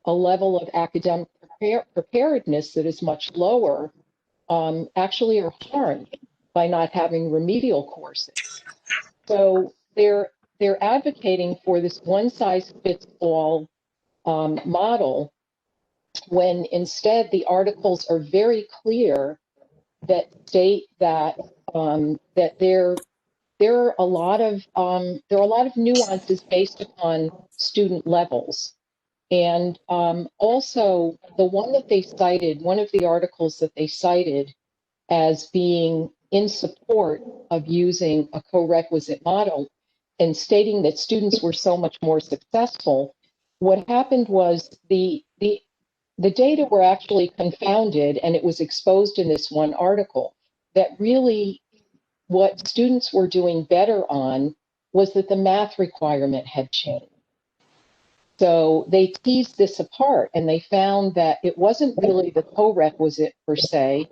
a level of academic preparedness that is much lower actually are harmed by not having remedial courses. So they're advocating for this one-size-fits-all model, when instead the articles are very clear that state that that there are a lot of nuances based upon student levels. And also the one that they cited, one of the articles that they cited as being in support of using a co-requisite model and stating that students were so much more successful, what happened was the data were actually confounded, and it was exposed in this one article that really what students were doing better on was that the math requirement had changed. So they teased this apart, and they found that it wasn't really the co-requisite per se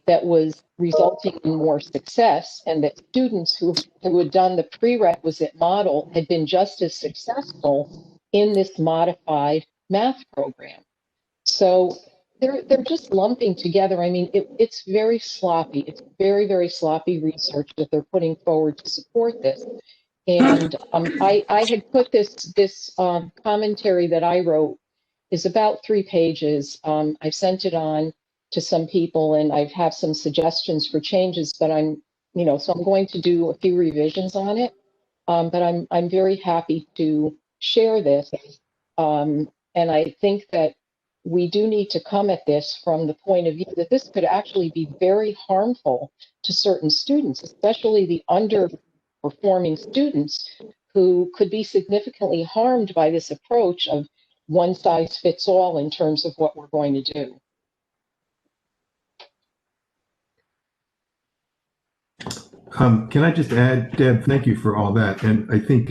that was resulting in more success, and that students who had done the prerequisite model had been just as successful in this modified math program. So they're just lumping together. I mean, it's very sloppy. It's very, very sloppy research that they're putting forward to support this. And I had put this commentary that I wrote is about 3 pages. I sent it on to some people, and I have some suggestions for changes, but so I'm going to do a few revisions on it. but I'm very happy to share this. And I think that we do need to come at this from the point of view that this could actually be very harmful to certain students, especially the underperforming students who could be significantly harmed by this approach of one size fits all in terms of what we're going to do. Can I just add, Deb, thank you for all that. And I think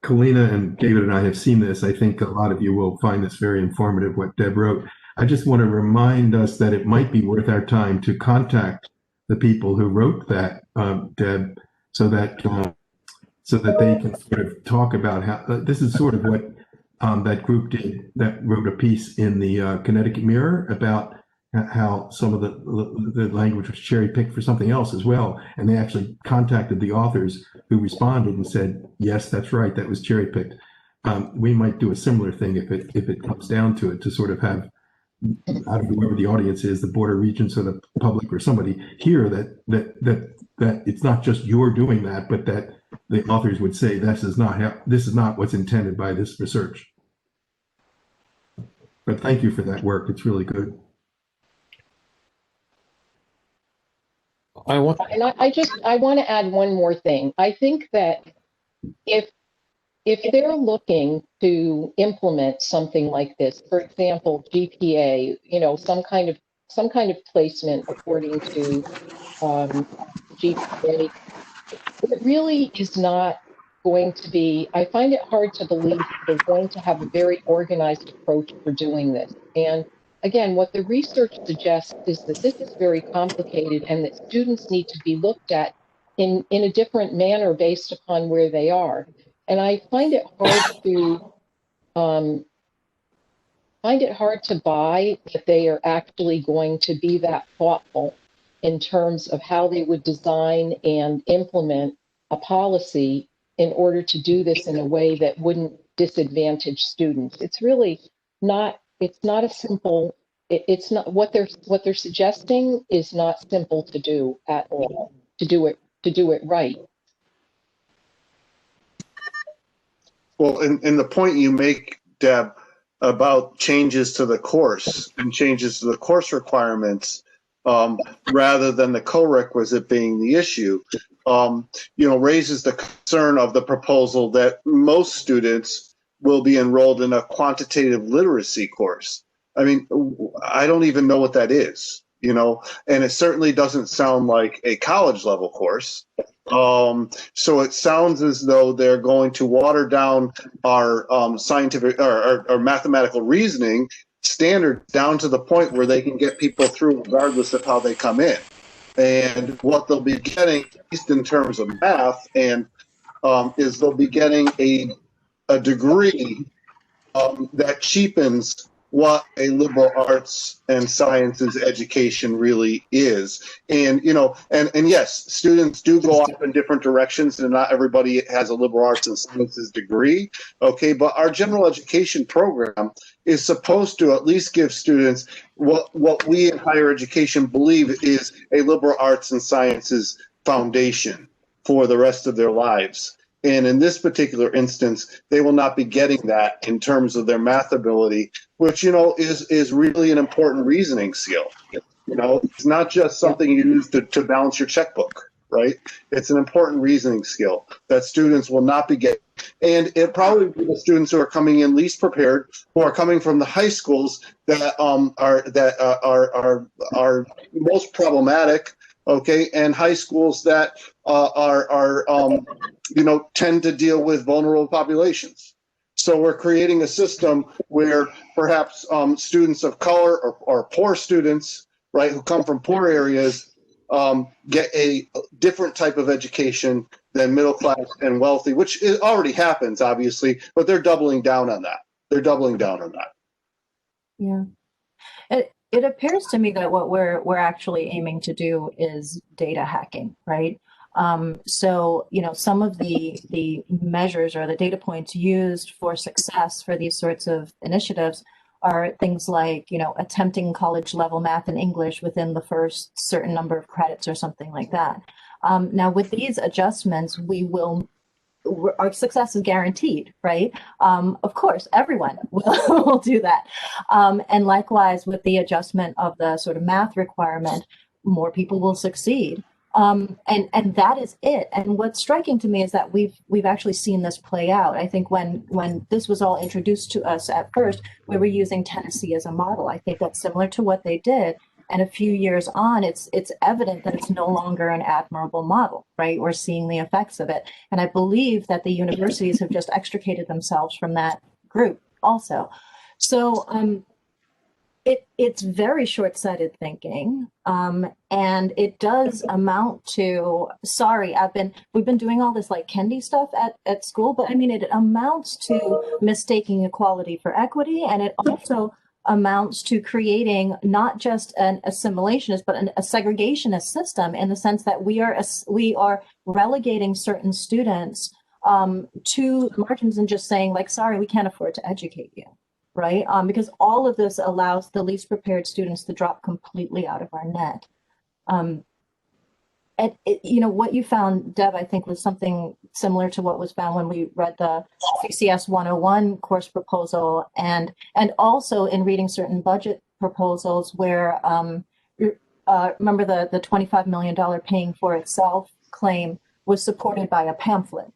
Kalina and David and I have seen this. I think a lot of you will find this very informative, what Deb wrote. I just want to remind us that it might be worth our time to contact the people who wrote that, Deb, so that they can sort of talk about how this is sort of what that group did that wrote a piece in the Connecticut Mirror about how some of the language was cherry picked for something else as well. And they actually contacted the authors who responded and said, yes, that's right, that was cherry picked. We might do a similar thing if it comes down to it, to sort of have, out of whoever the audience is, the Board of Regents or the public or somebody here that it's not just you're doing that, but that the authors would say, this is not what's intended by this research. But thank you for that work. It's really good. I want to add one more thing. I think that if they're looking to implement something like this, for example, GPA, some kind of placement according to GPA, it really is not going to be. I find it hard to believe that they're going to have a very organized approach for doing this. And again, what the research suggests is that this is very complicated and that students need to be looked at in a different manner based upon where they are. And I find it hard to buy that they are actually going to be that thoughtful in terms of how they would design and implement a policy in order to do this in a way that wouldn't disadvantage students. It's really not. It's not a simple. It's not what they're suggesting is not simple to do at all. To do it right. Well, and the point you make, Deb, about changes to the course and changes to the course requirements, rather than the co-requisite being the issue, raises the concern of the proposal that most students will be enrolled in a quantitative literacy course. I mean, I don't even know what that is, and it certainly doesn't sound like a college level course. So it sounds as though they're going to water down our scientific or mathematical reasoning standard down to the point where they can get people through regardless of how they come in. And what they'll be getting, at least in terms of math, and is they'll be getting a degree that cheapens what a liberal arts and sciences education really is. And, and yes, students do go off in different directions, and not everybody has a liberal arts and sciences degree, okay? But our general education program is supposed to at least give students what we in higher education believe is a liberal arts and sciences foundation for the rest of their lives. And in this particular instance, they will not be getting that in terms of their math ability, which, is really an important reasoning skill. It's not just something you use to balance your checkbook, right? It's an important reasoning skill that students will not be getting. And it probably be the students who are coming in least prepared, who are coming from the high schools that are most problematic, okay, and high schools that tend to deal with vulnerable populations. So we're creating a system where perhaps students of color or poor students, right, who come from poor areas, get a different type of education than middle class and wealthy, which already happens, obviously, but they're doubling down on that. Yeah. It appears to me that what we're actually aiming to do is data hacking, right? So, some of the measures or the data points used for success for these sorts of initiatives are things like, attempting college level math and English within the first certain number of credits or something like that. Now, with these adjustments, we will our success is guaranteed, right? Of course, everyone will do that. And likewise, with the adjustment of the sort of math requirement, more people will succeed. And that is it. And what's striking to me is that we've actually seen this play out. I think when this was all introduced to us at first, we were using Tennessee as a model. I think that's similar to what they did. And a few years on, it's evident that it's no longer an admirable model, right? We're seeing the effects of it. And I believe that the universities have just extricated themselves from that group also. So it's very short-sighted thinking. And it does amount to, sorry, we've been doing all this like Kendi stuff at school, but I mean, it amounts to mistaking equality for equity. And it also amounts to creating not just an assimilationist, but a segregationist system, in the sense that we are relegating certain students to the margins and just saying, like, sorry, we can't afford to educate you, right? Because all of this allows the least prepared students to drop completely out of our net. And what you found, Deb, I think was something similar to what was found when we read the CCS 101 course proposal, and also in reading certain budget proposals where, remember the $25 million paying for itself claim was supported by a pamphlet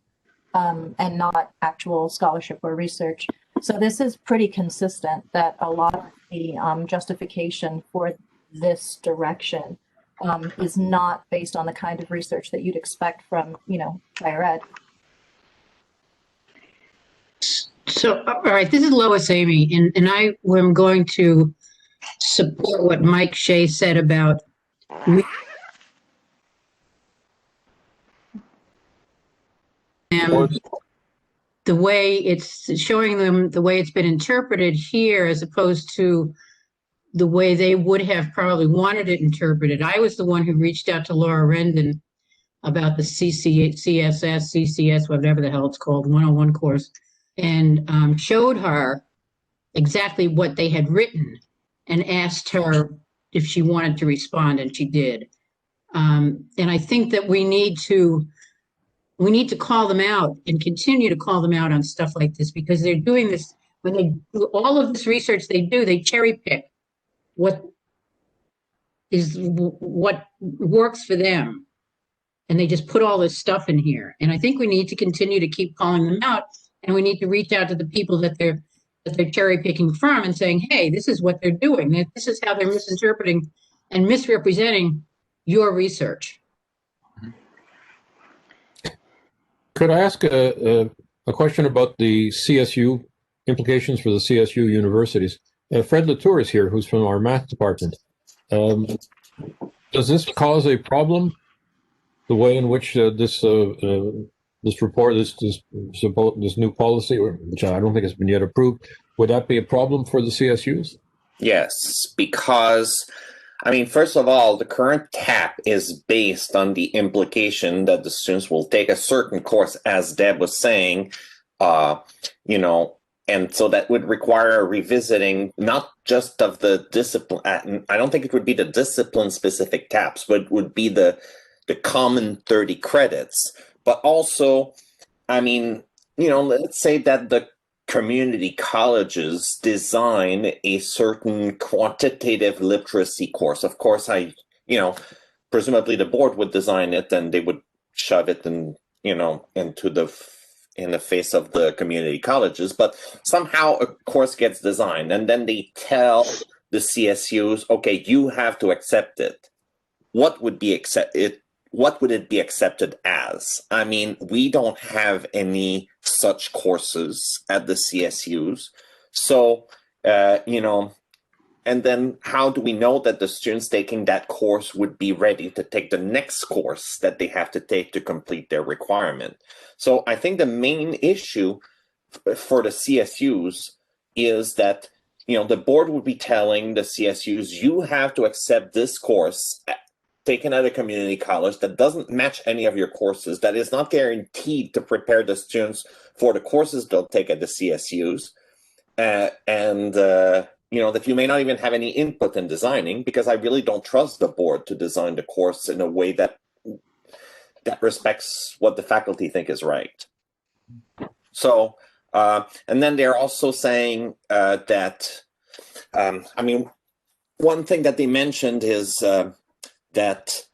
and not actual scholarship or research. So this is pretty consistent that a lot of the justification for this direction is not based on the kind of research that you'd expect from, higher ed. So, all right, this is Lois Amy, and I am going to support what Mike Shea said about the way it's showing them the way it's been interpreted here, as opposed to the way they would have probably wanted it interpreted. I was the one who reached out to Laura Rendon about the CCS, whatever the hell it's called, 101 course, and showed her exactly what they had written and asked her if she wanted to respond, and she did. And I think that we need to call them out and continue to call them out on stuff like this, because they're doing this, when they do all of this research they do, they cherry pick what works for them, and they just put all this stuff in here. And I think we need to continue to keep calling them out, and we need to reach out to the people that they're cherry picking from and saying, hey, this is what they're doing. This is how they're misinterpreting and misrepresenting your research. Could I ask a question about the CSU implications for the CSU universities? Fred Latour is here, who's from our math department. Does this cause a problem? The way in which this report, this new policy, which I don't think has been yet approved, would that be a problem for the CSUs? Yes, because, I mean, first of all, the current TAP is based on the implication that the students will take a certain course, as Deb was saying, and so that would require a revisiting, not just of the discipline. I don't think it would be the discipline-specific TAPs, but it would be the common 30 credits. But also, I mean, let's say that the community colleges design a certain quantitative literacy course. Of course, presumably the board would design it, and they would shove it in the face of the community colleges, but somehow a course gets designed, and then they tell the CSUs, okay, you have to accept it. What would it be accepted as? I mean, we don't have any such courses at the CSUs. So, and then how do we know that the students taking that course would be ready to take the next course that they have to take to complete their requirement? So I think the main issue for the CSUs is that, the board would be telling the CSUs, you have to accept this course taken at a community college that doesn't match any of your courses, that is not guaranteed to prepare the students for the courses they'll take at the CSUs. That you may not even have any input in designing, because I really don't trust the board to design the course in a way that respects what the faculty think is right. So, and then they're also saying that, I mean, one thing that they mentioned is that,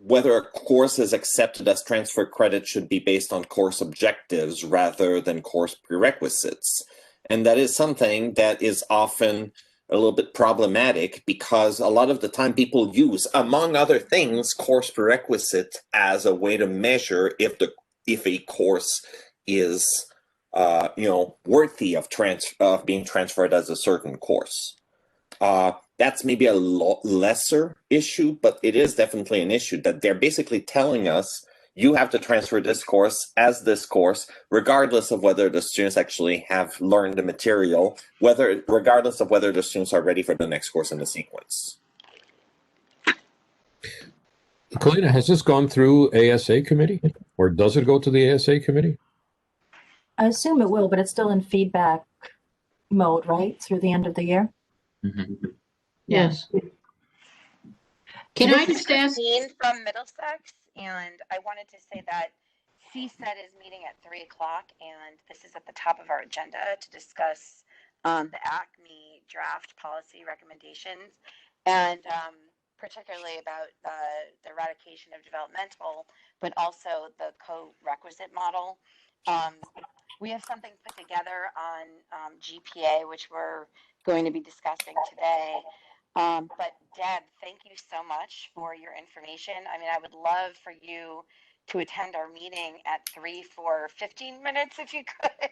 whether a course is accepted as transfer credit should be based on course objectives rather than course prerequisites. And that is something that is often a little bit problematic because a lot of the time people use, among other things, course prerequisite as a way to measure if a course is worthy of being transferred as a certain course. That's maybe a lesser issue, but it is definitely an issue that they're basically telling us you have to transfer this course as this course, regardless of whether the students actually have learned the material, regardless of whether the students are ready for the next course in the sequence. Kalina, has this gone through ASA committee, or does it go to the ASA committee? I assume it will, but it's still in feedback mode, right? Through the end of the year? Mm-hmm. Yes. Can I just ask? Christine from Middlesex, and I wanted to say that CSET is meeting at 3 o'clock, and this is at the top of our agenda to discuss the ACME draft policy recommendations, and particularly about the eradication of developmental, but also the co-requisite model. We have something put together on GPA, which we're going to be discussing today. But Deb, thank you so much for your information. I mean, I would love for you to attend our meeting at 3 for 15 minutes if you could.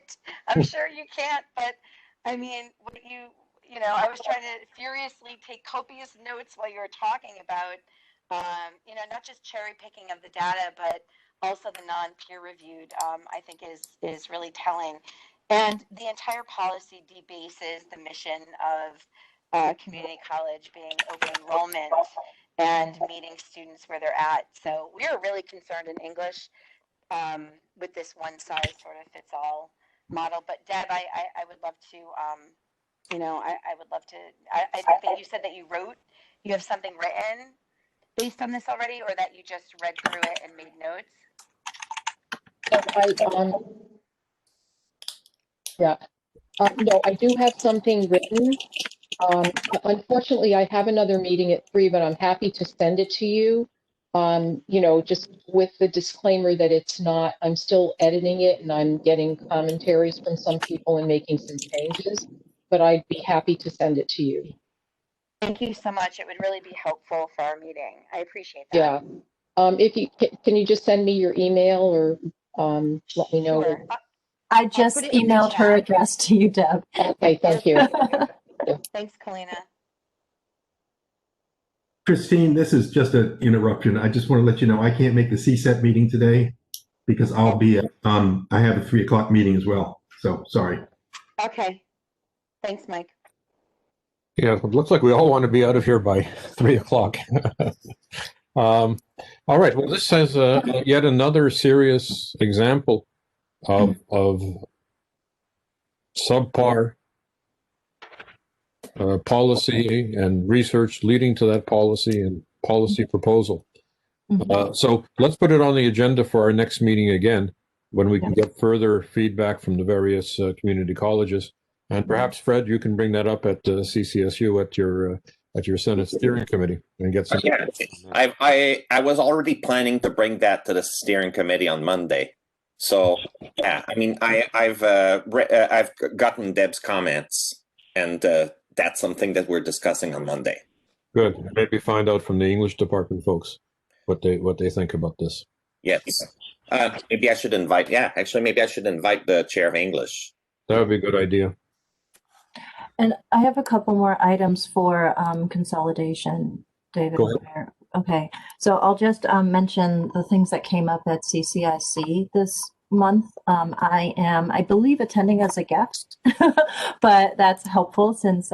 I'm sure you can't, but I mean, I was trying to furiously take copious notes while you were talking about, not just cherry picking of the data, but also the non-peer reviewed, I think is really telling. And the entire policy debases the mission of community college being open enrollment and meeting students where they're at. So we are really concerned in English with this one size sort of fits all model. But Deb, I would love to, I would love to, I think that you said that you have something written based on this already, or that you just read through it and made notes? No, I do have something written. Unfortunately, I have another meeting at 3, but I'm happy to send it to you. Just with the disclaimer that it's not, I'm still editing it and I'm getting commentaries from some people and making some changes, but I'd be happy to send it to you. Thank you so much. It would really be helpful for our meeting. I appreciate that. Yeah. Can you just send me your email or let me know? Sure. I just emailed her address to you, Deb. Okay, thank you. Thanks, Kalina. Christine, this is just an interruption. I just want to let you know I can't make the CSET meeting today because I'll be at, I have a 3 o'clock meeting as well. So sorry. Okay. Thanks, Mike. Yeah, it looks like we all want to be out of here by 3 o'clock. All right. Well, this says yet another serious example of subpar policy and research leading to that policy and policy proposal. So let's put it on the agenda for our next meeting again, when we can get further feedback from the various community colleges. And perhaps, Fred, you can bring that up at CCSU at your Senate steering committee and get some. Yeah, I was already planning to bring that to the steering committee on Monday. So yeah, I mean, I've gotten Deb's comments, and that's something that we're discussing on Monday. Good. Maybe find out from the English department folks what they think about this. Yes. Maybe I should invite. Yeah, actually, maybe I should invite the chair of English. That would be a good idea. And I have a couple more items for consolidation, David. Go ahead. Okay, so I'll just mention the things that came up at CCIC this month. I am, I believe, attending as a guest, but that's helpful since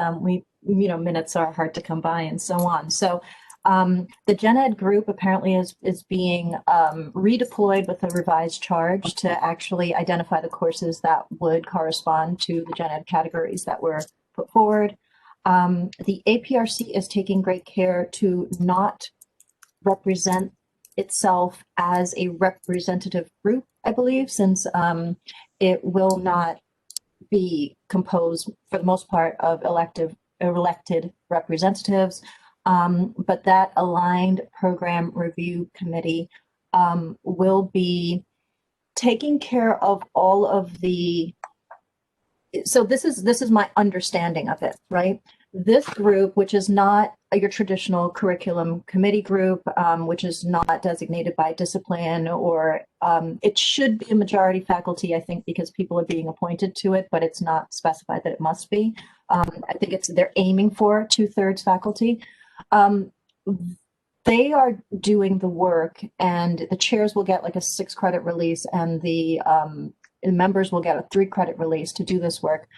minutes are hard to come by and so on. So the Gen Ed group apparently is being redeployed with a revised charge to actually identify the courses that would correspond to the Gen Ed categories that were put forward. The APRC is taking great care to not represent itself as a representative group I believe, since it will not be composed for the most part of elected representatives. But that aligned program review committee will be taking care of all of the, so this is my understanding of it, right? This group, which is not your traditional curriculum committee group, which is not designated by discipline, or it should be a majority faculty, I think, because people are being appointed to it, but it's not specified that it must be. I think they're aiming for 2/3 faculty. They are doing the work, and the chairs will get like a 6-credit release, and the members will get a 3-credit release to do this work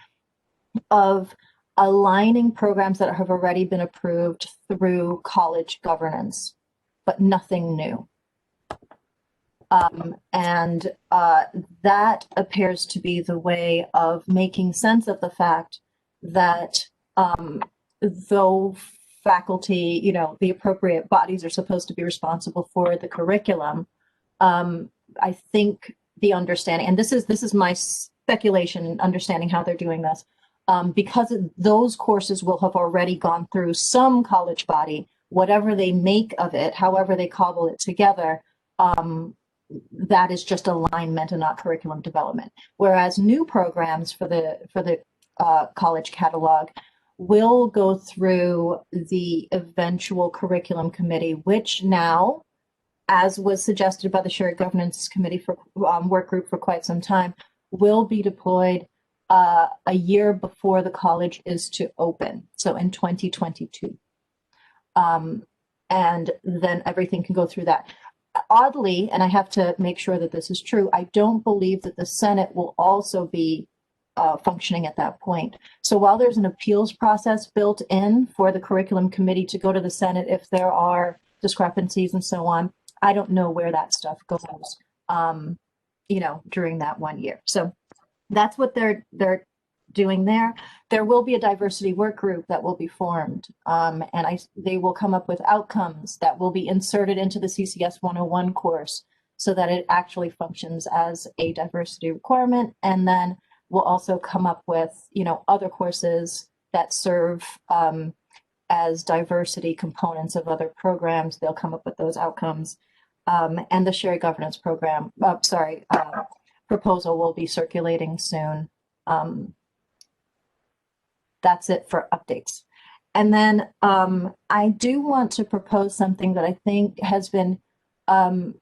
of aligning programs that have already been approved through college governance, but nothing new. And that appears to be the way of making sense of the fact that though faculty, the appropriate bodies are supposed to be responsible for the curriculum, I think the understanding, and this is my speculation and understanding how they're doing this, because those courses will have already gone through some college body, whatever they make of it, however they cobble it together, that is just alignment and not curriculum development. Whereas new programs for the college catalog will go through the eventual curriculum committee, which now, as was suggested by the Shared Governance Committee for work group for quite some time, will be deployed a year before the college is to open, so in 2022. And then everything can go through that. Oddly, and I have to make sure that this is true, I don't believe that the Senate will also be functioning at that point. So while there's an appeals process built in for the curriculum committee to go to the Senate if there are discrepancies and so on, I don't know where that stuff goes, during that 1 year. So that's what they're doing there. There will be a diversity work group that will be formed, and they will come up with outcomes that will be inserted into the CCS 101 course so that it actually functions as a diversity requirement. And then we'll also come up with, other courses that serve as diversity components of other programs. They'll come up with those outcomes. And the shared governance program, proposal will be circulating soon. That's it for updates. And then I do want to propose something that I think has been kind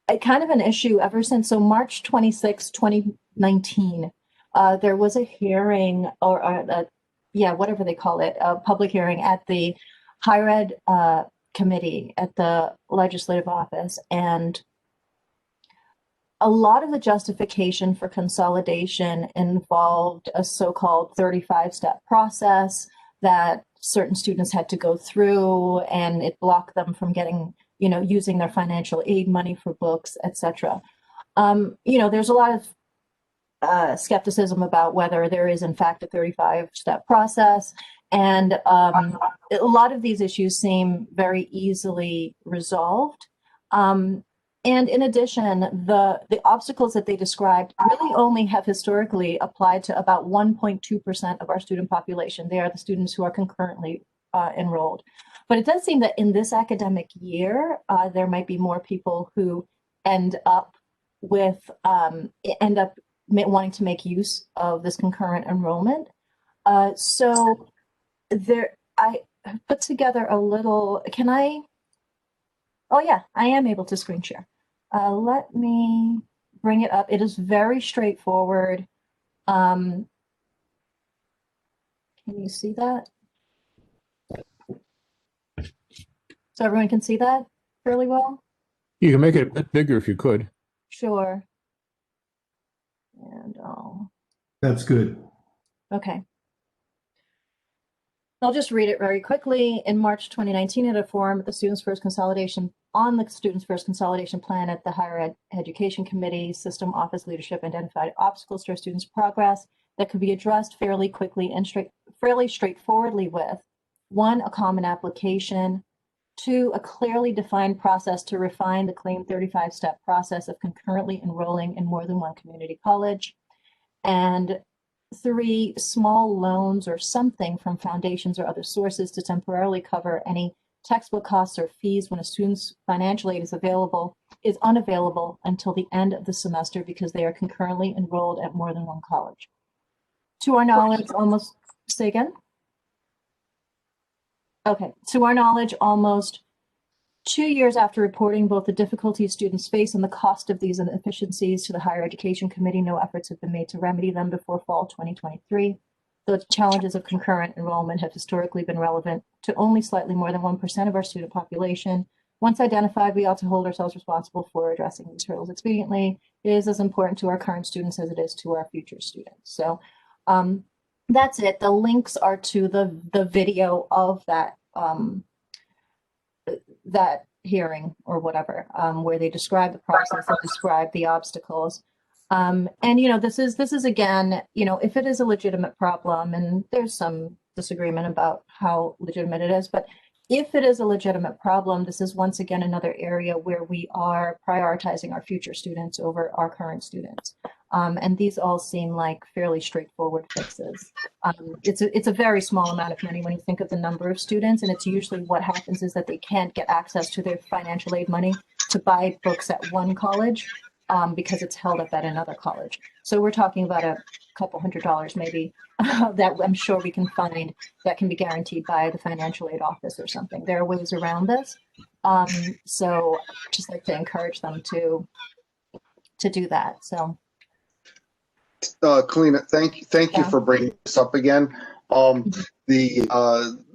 of an issue ever since. So March 26, 2019, there was a hearing, or whatever they call it, a public hearing at the Higher Ed Committee at the Legislative Office. And a lot of the justification for consolidation involved a so-called 35-step process that certain students had to go through, and it blocked them from getting, using their financial aid money for books, etc. There's a lot of skepticism about whether there is in fact a 35-step process. And a lot of these issues seem very easily resolved. And in addition, the obstacles that they described really only have historically applied to about 1.2% of our student population. They are the students who are concurrently enrolled. But it does seem that in this academic year, there might be more people who end up wanting to make use of this concurrent enrollment. So I put together a little, oh yeah, I am able to screen share. Let me bring it up. It is very straightforward. Can you see that? So everyone can see that fairly well? You can make it a bit bigger if you could. Sure. And That's good. okay. I'll just read it very quickly. In March 2019, at a forum at the Students First Consolidation Plan at the Higher Education Committee, System Office Leadership identified obstacles to our students' progress that could be addressed fairly quickly and fairly straightforwardly with: 1, a common application; 2, a clearly defined process to refine the claimed 35-step process of concurrently enrolling in more than one community college. And 3, small loans or something from foundations or other sources to temporarily cover any textbook costs or fees when a student's financial aid is unavailable until the end of the semester because they are concurrently enrolled at more than one college. To our knowledge, say again? Okay, to our knowledge, almost 2 years after reporting both the difficulties students face and the cost of these inefficiencies to the Higher Education Committee, no efforts have been made to remedy them before fall 2023. The challenges of concurrent enrollment have historically been relevant to only slightly more than 1% of our student population. Once identified, we ought to hold ourselves responsible for addressing these hurdles expediently. It is as important to our current students as it is to our future students. So that's it. The links are to the video of that that hearing or whatever, where they describe the process and describe the obstacles. And, you know, this is again, you know, if it is a legitimate problem, and there's some disagreement about how legitimate it is, but if it is a legitimate problem, this is once again another area where we are prioritizing our future students over our current students. And these all seem like fairly straightforward fixes. It's a very small amount of money when you think of the number of students, and it's usually what happens is that they can't get access to their financial aid money to buy books at one college because it's held up at another college. So we're talking about a couple $100 maybe that I'm sure we can find that can be guaranteed by the financial aid office or something. There are ways around this. So just like to encourage them to do that. So. Kalina, thank you for bringing this up again.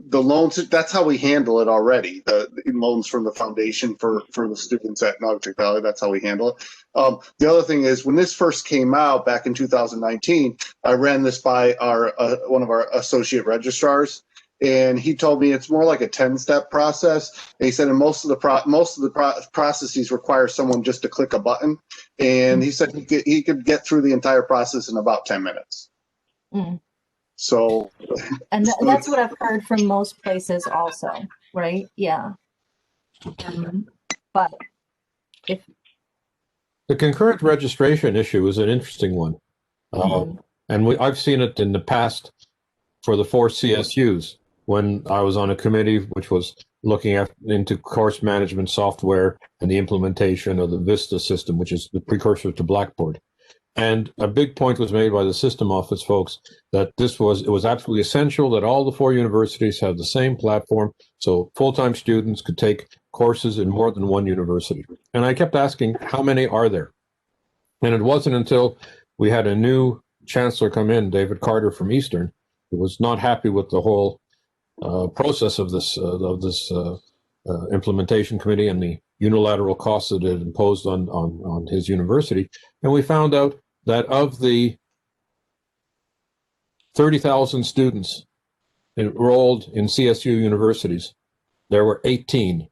The loans, that's how we handle it already. The loans from the foundation for the students at Naugatuck Valley, that's how we handle it. The other thing is, when this first came out back in 2019, I ran this by one of our associate registrars, and he told me it's more like a 10-step process. And he said, and most of the processes require someone just to click a button. And he said he could get through the entire process in about 10 minutes. Mm. So, and that's what I've heard from most places also, right? Yeah. But if the concurrent registration issue is an interesting one. And I've seen it in the past for the 4 CSUs when I was on a committee which was looking into course management software and the implementation of the Vista system, which is the precursor to Blackboard. And a big point was made by the system office folks that it was absolutely essential that all the 4 universities have the same platform so full-time students could take courses in more than one university. And I kept asking, how many are there? And it wasn't until we had a new chancellor come in, David Carter from Eastern, who was not happy with the whole process of this implementation committee and the unilateral costs that it imposed on his university. And we found out that of the 30,000 students enrolled in CSU universities, there were 18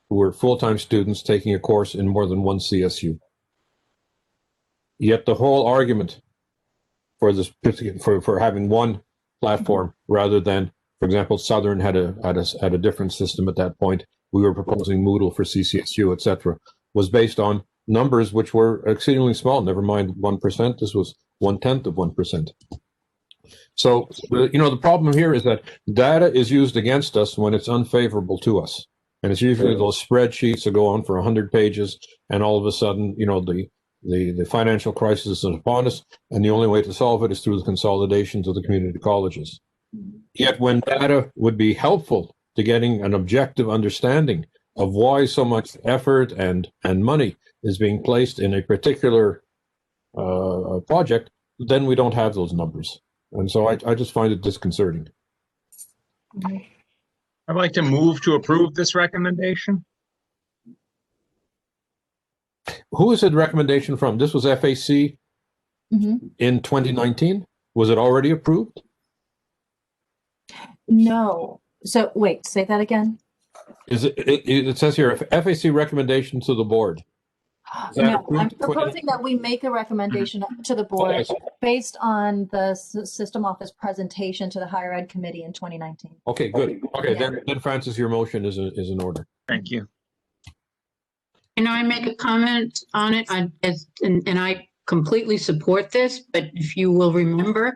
who were full-time students taking a course in more than one CSU. Yet the whole argument for this for having one platform rather than, for example, Southern had a different system at that point. We were proposing Moodle for CCSU, etc., was based on numbers which were exceedingly small. Never mind 1%. This was 1/10 of 1%. So, the problem here is that data is used against us when it's unfavorable to us, and it's usually those spreadsheets that go on for 100 pages, and all of a sudden, the financial crisis is upon us, and the only way to solve it is through the consolidations of the community colleges. Yet when data would be helpful to getting an objective understanding of why so much effort and money is being placed in a particular project, then we don't have those numbers. And so I just find it disconcerting. I'd like to move to approve this recommendation. Who is the recommendation from? This was FAC in 2019. Was it already approved? No. So wait, say that again. Is it says here FAC recommendation to the board. Is that No, approved, I'm Colina? proposing that we make a recommendation to the Oh, I board see. based on the system office presentation to the higher ed committee in 2019. Okay, good. Okay, Yeah. then Francis, your motion is in order. Thank you. Can I make a comment on it? And I completely support this, but if you will remember,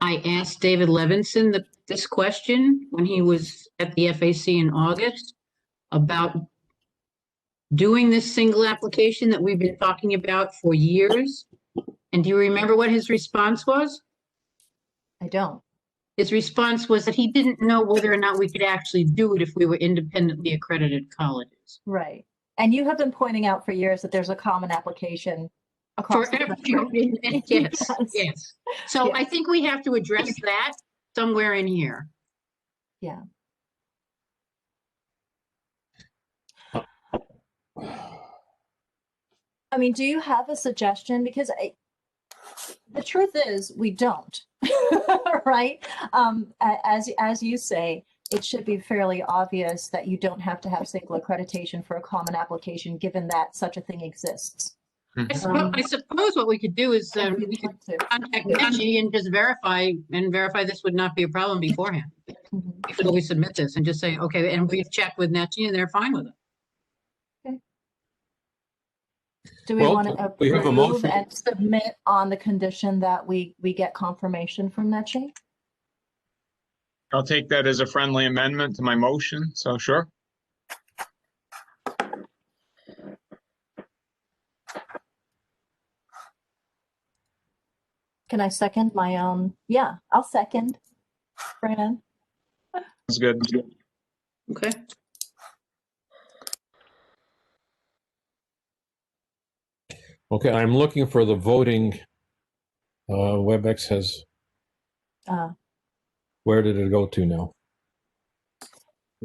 I asked David Levinson this question when he was at the FAC in August about doing this single application that we've been talking about for years. And do you remember what his response was? I don't. His response was that he didn't know whether or not we could actually do it if we were independently accredited colleges. Right. And you have been pointing out for years that there's a common application across For the every, country. yes, Yes. yes. So I think we have to address that somewhere in here. Yeah. I mean, do you have a suggestion? Because the truth is, we don't, right? As you say, it should be fairly obvious that you don't have to have single accreditation for a common application, given that such a thing exists. I suppose what we could do is we could contact Nettie and just verify this would not be a problem beforehand. Before we submit this and just say, okay, and we've checked with Nettie and they're fine with it. Do we Well, want to we have a approve motion. and submit on the condition that we get confirmation from Netche? I'll take that as a friendly amendment to my motion, so sure. Can I second my own? Yeah, I'll second. Fran. That's good. Okay. Okay, I'm looking for the voting. WebEx has, where did it go to now?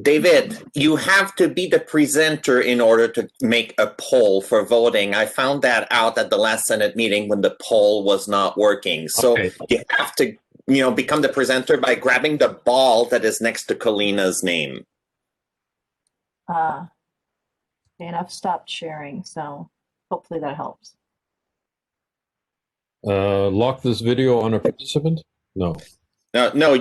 David, you have to be the presenter in order to make a poll for voting. I found that out at the last Senate meeting when the poll was not working. So Okay. you have to, become the presenter by grabbing the ball that is next to Colina's name. And I've stopped sharing, so hopefully that helps. Lock this video on a participant? No. No,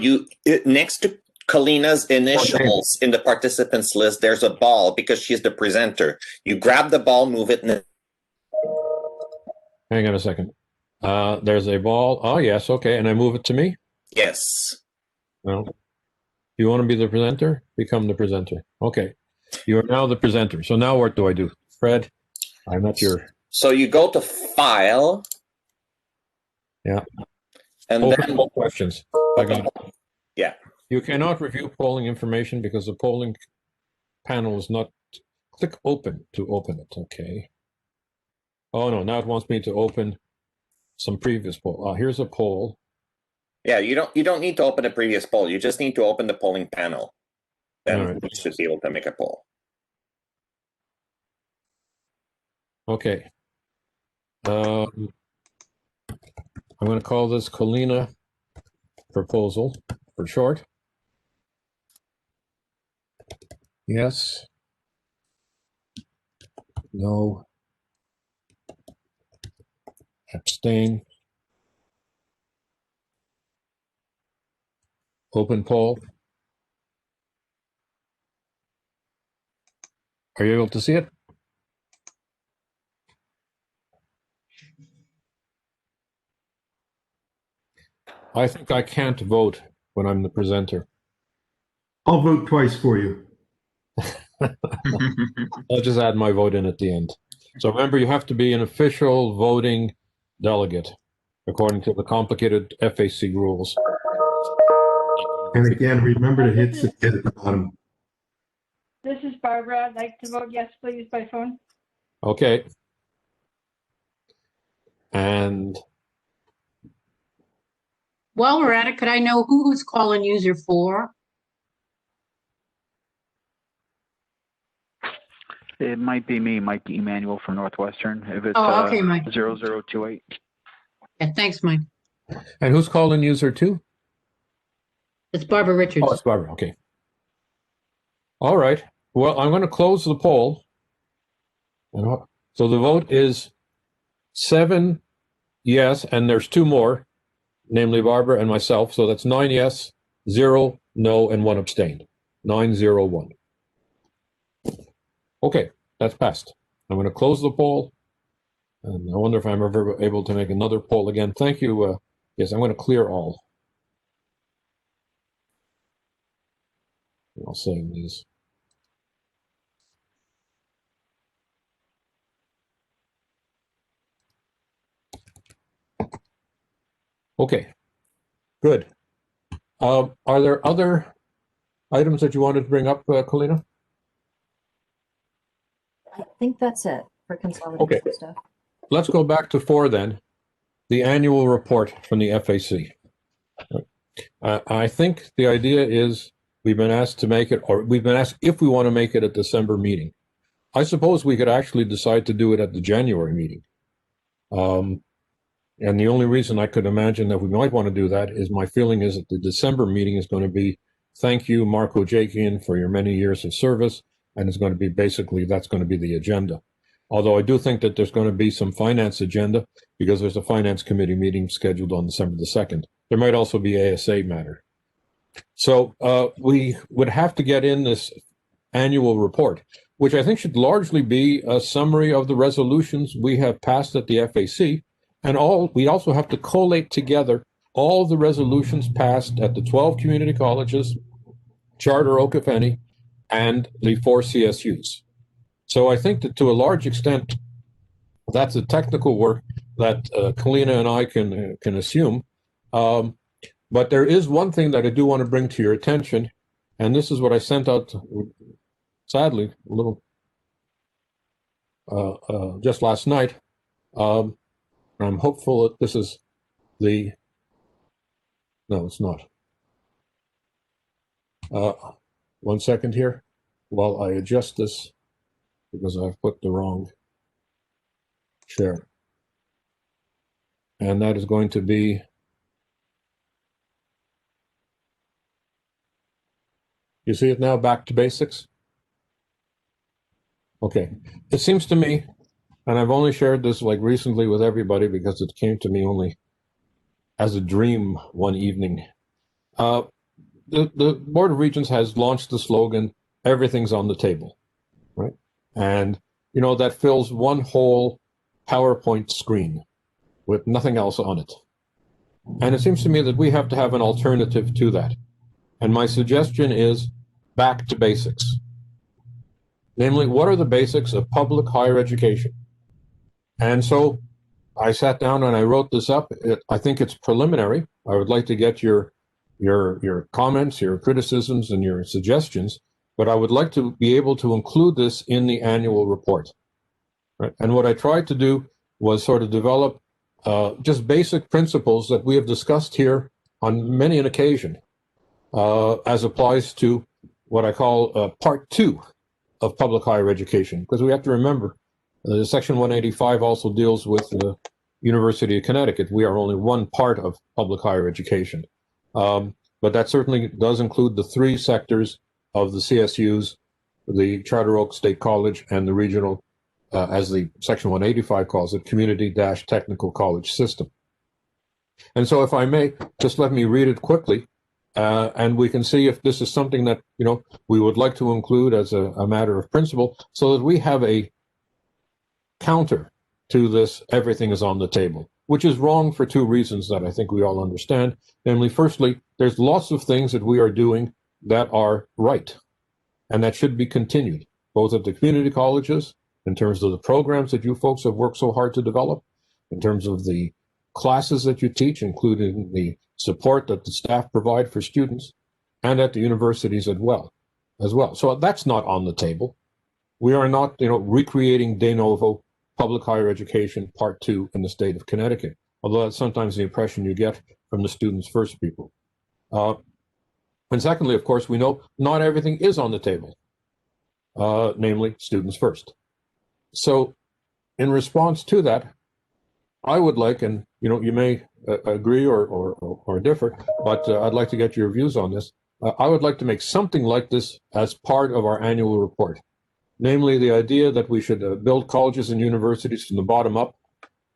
next to Colina's initials in the participants list, there's a ball because she's the presenter. You grab the ball, move it. Hang on a second. There's a ball. Oh, yes. Okay. And I move it to me? Yes. Well, you want to be the presenter? Become the presenter. Okay. You are now the presenter. So now what do I do? Fred, I'm not your... So you go to File. Yeah. And Open then poll questions. I got it. Yeah. You cannot review polling information because the polling panel is not... Click open to open it. Okay. Oh, no. Now it wants me to open some previous poll. Here's a poll. Yeah, you don't need to open a previous poll. You just need to open the polling panel. Then All right. you should be able to make a poll. Okay. I'm going to call this Colina proposal for short. Yes. No. Abstain. Open poll. Are you able to see it? I think I can't vote when I'm the presenter. I'll vote twice for you. I'll just add my vote in at the end. So remember, you have to be an official voting delegate according to the complicated FAC rules. And again, remember to hit submit at the bottom. This is Barbara. I'd like to vote yes, please, by phone. Okay. And While we're at it, could I know who's calling user 4? It might be me, Mike Emanuel from Northwestern. If it's okay, Mike. 0028. Yeah, thanks, Mike. and who's calling user 2? It's Barbara Richards. Oh, it's Barbara. Okay. All right. Well, I'm going to close the poll. And So the vote is 7 yes, and there's 2 more, namely Barbara and myself. So that's 9 yes, 0 no, and 1 abstained. 9-0-1. Okay, that's passed. I'm going to close the poll. And I wonder if I'm ever able to make another poll again. Thank you. Yes, I'm going to clear all. I'll save these. Okay, good. Are there other items that you wanted to bring up, Kalina? I think that's it for consolidation Okay. stuff. Let's go back to 4 then, the annual report from the FAC. I think the idea is we've been asked to make it, or we've been asked if we want to make it a December meeting. I suppose we could actually decide to do it at the January meeting. And the only reason I could imagine that we might want to do that is my feeling is that the December meeting is going to be, thank you, Marco Jakian, for your many years of service. And it's going to be basically, that's going to be the agenda. Although I do think that there's going to be some finance agenda because there's a finance committee meeting scheduled on December the 2nd. There might also be ASA matter. So we would have to get in this annual report, which I think should largely be a summary of the resolutions we have passed at the FAC. And we also have to collate together all the resolutions passed at the 12 community colleges, Charter Oak, if any, and the 4 CSUs. So I think that to a large extent, that's the technical work that Kalina and I can assume. But there is one thing that I do want to bring to your attention, and this is what I sent out, sadly, a little just last night. I'm hopeful that this is the, no, it's not. 1 second here while I adjust this because I've put the wrong share. And that is going to be, you see it now, back to basics? Okay, it seems to me, and I've only shared this like recently with everybody because it came to me only as a dream one evening. The Board of Regents has launched the slogan, everything's on the table, right? And, you know, that fills one whole PowerPoint screen with nothing else on it. And it seems to me that we have to have an alternative to that. And my suggestion is back to basics. Namely, what are the basics of public higher education? And so I sat down and I wrote this up. I think it's preliminary. I would like to get your comments, your criticisms, and your suggestions, but I would like to be able to include this in the annual report. Right? And what I tried to do was sort of develop just basic principles that we have discussed here on many an occasion, as applies to what I call part 2 of public higher education, because we have to remember Section 185 also deals with the University of Connecticut. We are only one part of public higher education. But that certainly does include the 3 sectors of the CSUs, the Charter Oak State College, and the regional, as the Section 185 calls it, community-technical college system. And so if I may, just let me read it quickly, and we can see if this is something that, you know, we would like to include as a matter of principle so that we have a counter to this everything is on the table, which is wrong for 2 reasons that I think we all understand. Namely, firstly, there's lots of things that we are doing that are right and that should be continued, both at the community colleges, in terms of the programs that you folks have worked so hard to develop, in terms of the classes that you teach, including the support that the staff provide for students, and at the universities as well. So that's not on the table. We are not, you know, recreating de novo public higher education part 2 in the state of Connecticut, although that's sometimes the impression you get from the students first people. And secondly, of course, we know not everything is on the table, namely students first. So in response to that, I would like, and you know, you may agree or differ, but I'd like to get your views on this. I would like to make something like this as part of our annual report. namely the idea that we should build colleges and universities from the bottom up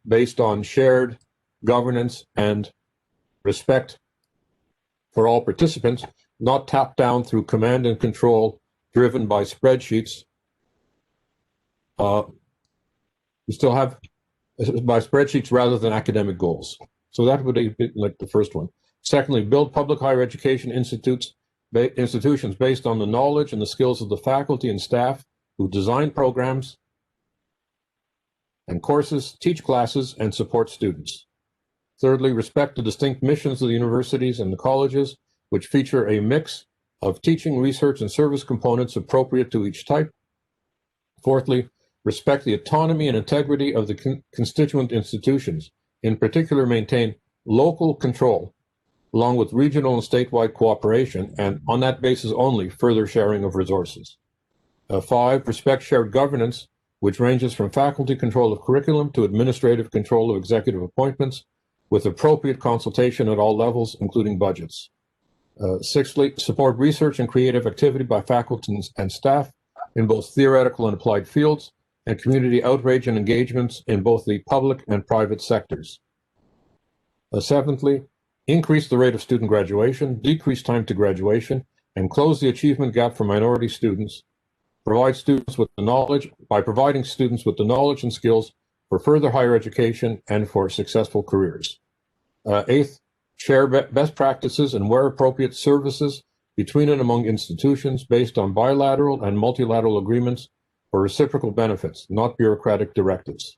based on shared governance and respect for all participants, not top down through command and control driven by spreadsheets. We still have by spreadsheets rather than academic goals. So that would be like the first one. Secondly, build public higher education institutions based on the knowledge and the skills of the faculty and staff who design programs and courses, teach classes, and support students. Thirdly, respect the distinct missions of the universities and the colleges, which feature a mix of teaching, research, and service components appropriate to each type. Fourthly, respect the autonomy and integrity of the constituent institutions, in particular maintain local control, along with regional and statewide cooperation, and on that basis only, further sharing of resources. 5, respect shared governance, which ranges from faculty control of curriculum to administrative control of executive appointments, with appropriate consultation at all levels, including budgets. 6thly, support research and creative activity by faculty and staff in both theoretical and applied fields, and community outreach and engagements in both the public and private sectors. 7thly, increase the rate of student graduation, decrease time to graduation, and close the achievement gap for minority students. Provide students with the knowledge by providing students with the knowledge and skills for further higher education and for successful careers. 8th, share best practices and where appropriate services between and among institutions based on bilateral and multilateral agreements for reciprocal benefits, not bureaucratic directives.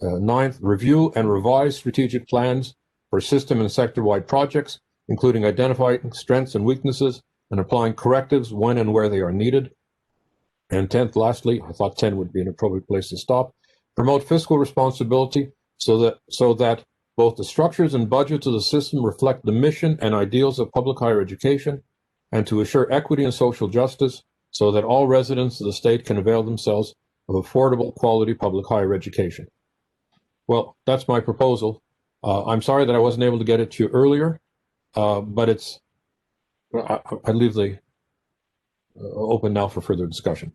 9th, review and revise strategic plans for system and sector-wide projects, including identifying strengths and weaknesses and applying correctives when and where they are needed. And 10th, lastly, I thought 10 would be an appropriate place to stop, promote fiscal responsibility so that both the structures and budgets of the system reflect the mission and ideals of public higher education, and to assure equity and social justice so that all residents of the state can avail themselves of affordable, quality public higher education. Well, that's my proposal. I'm sorry that I wasn't able to get it to you earlier, but I leave the open now for further discussion.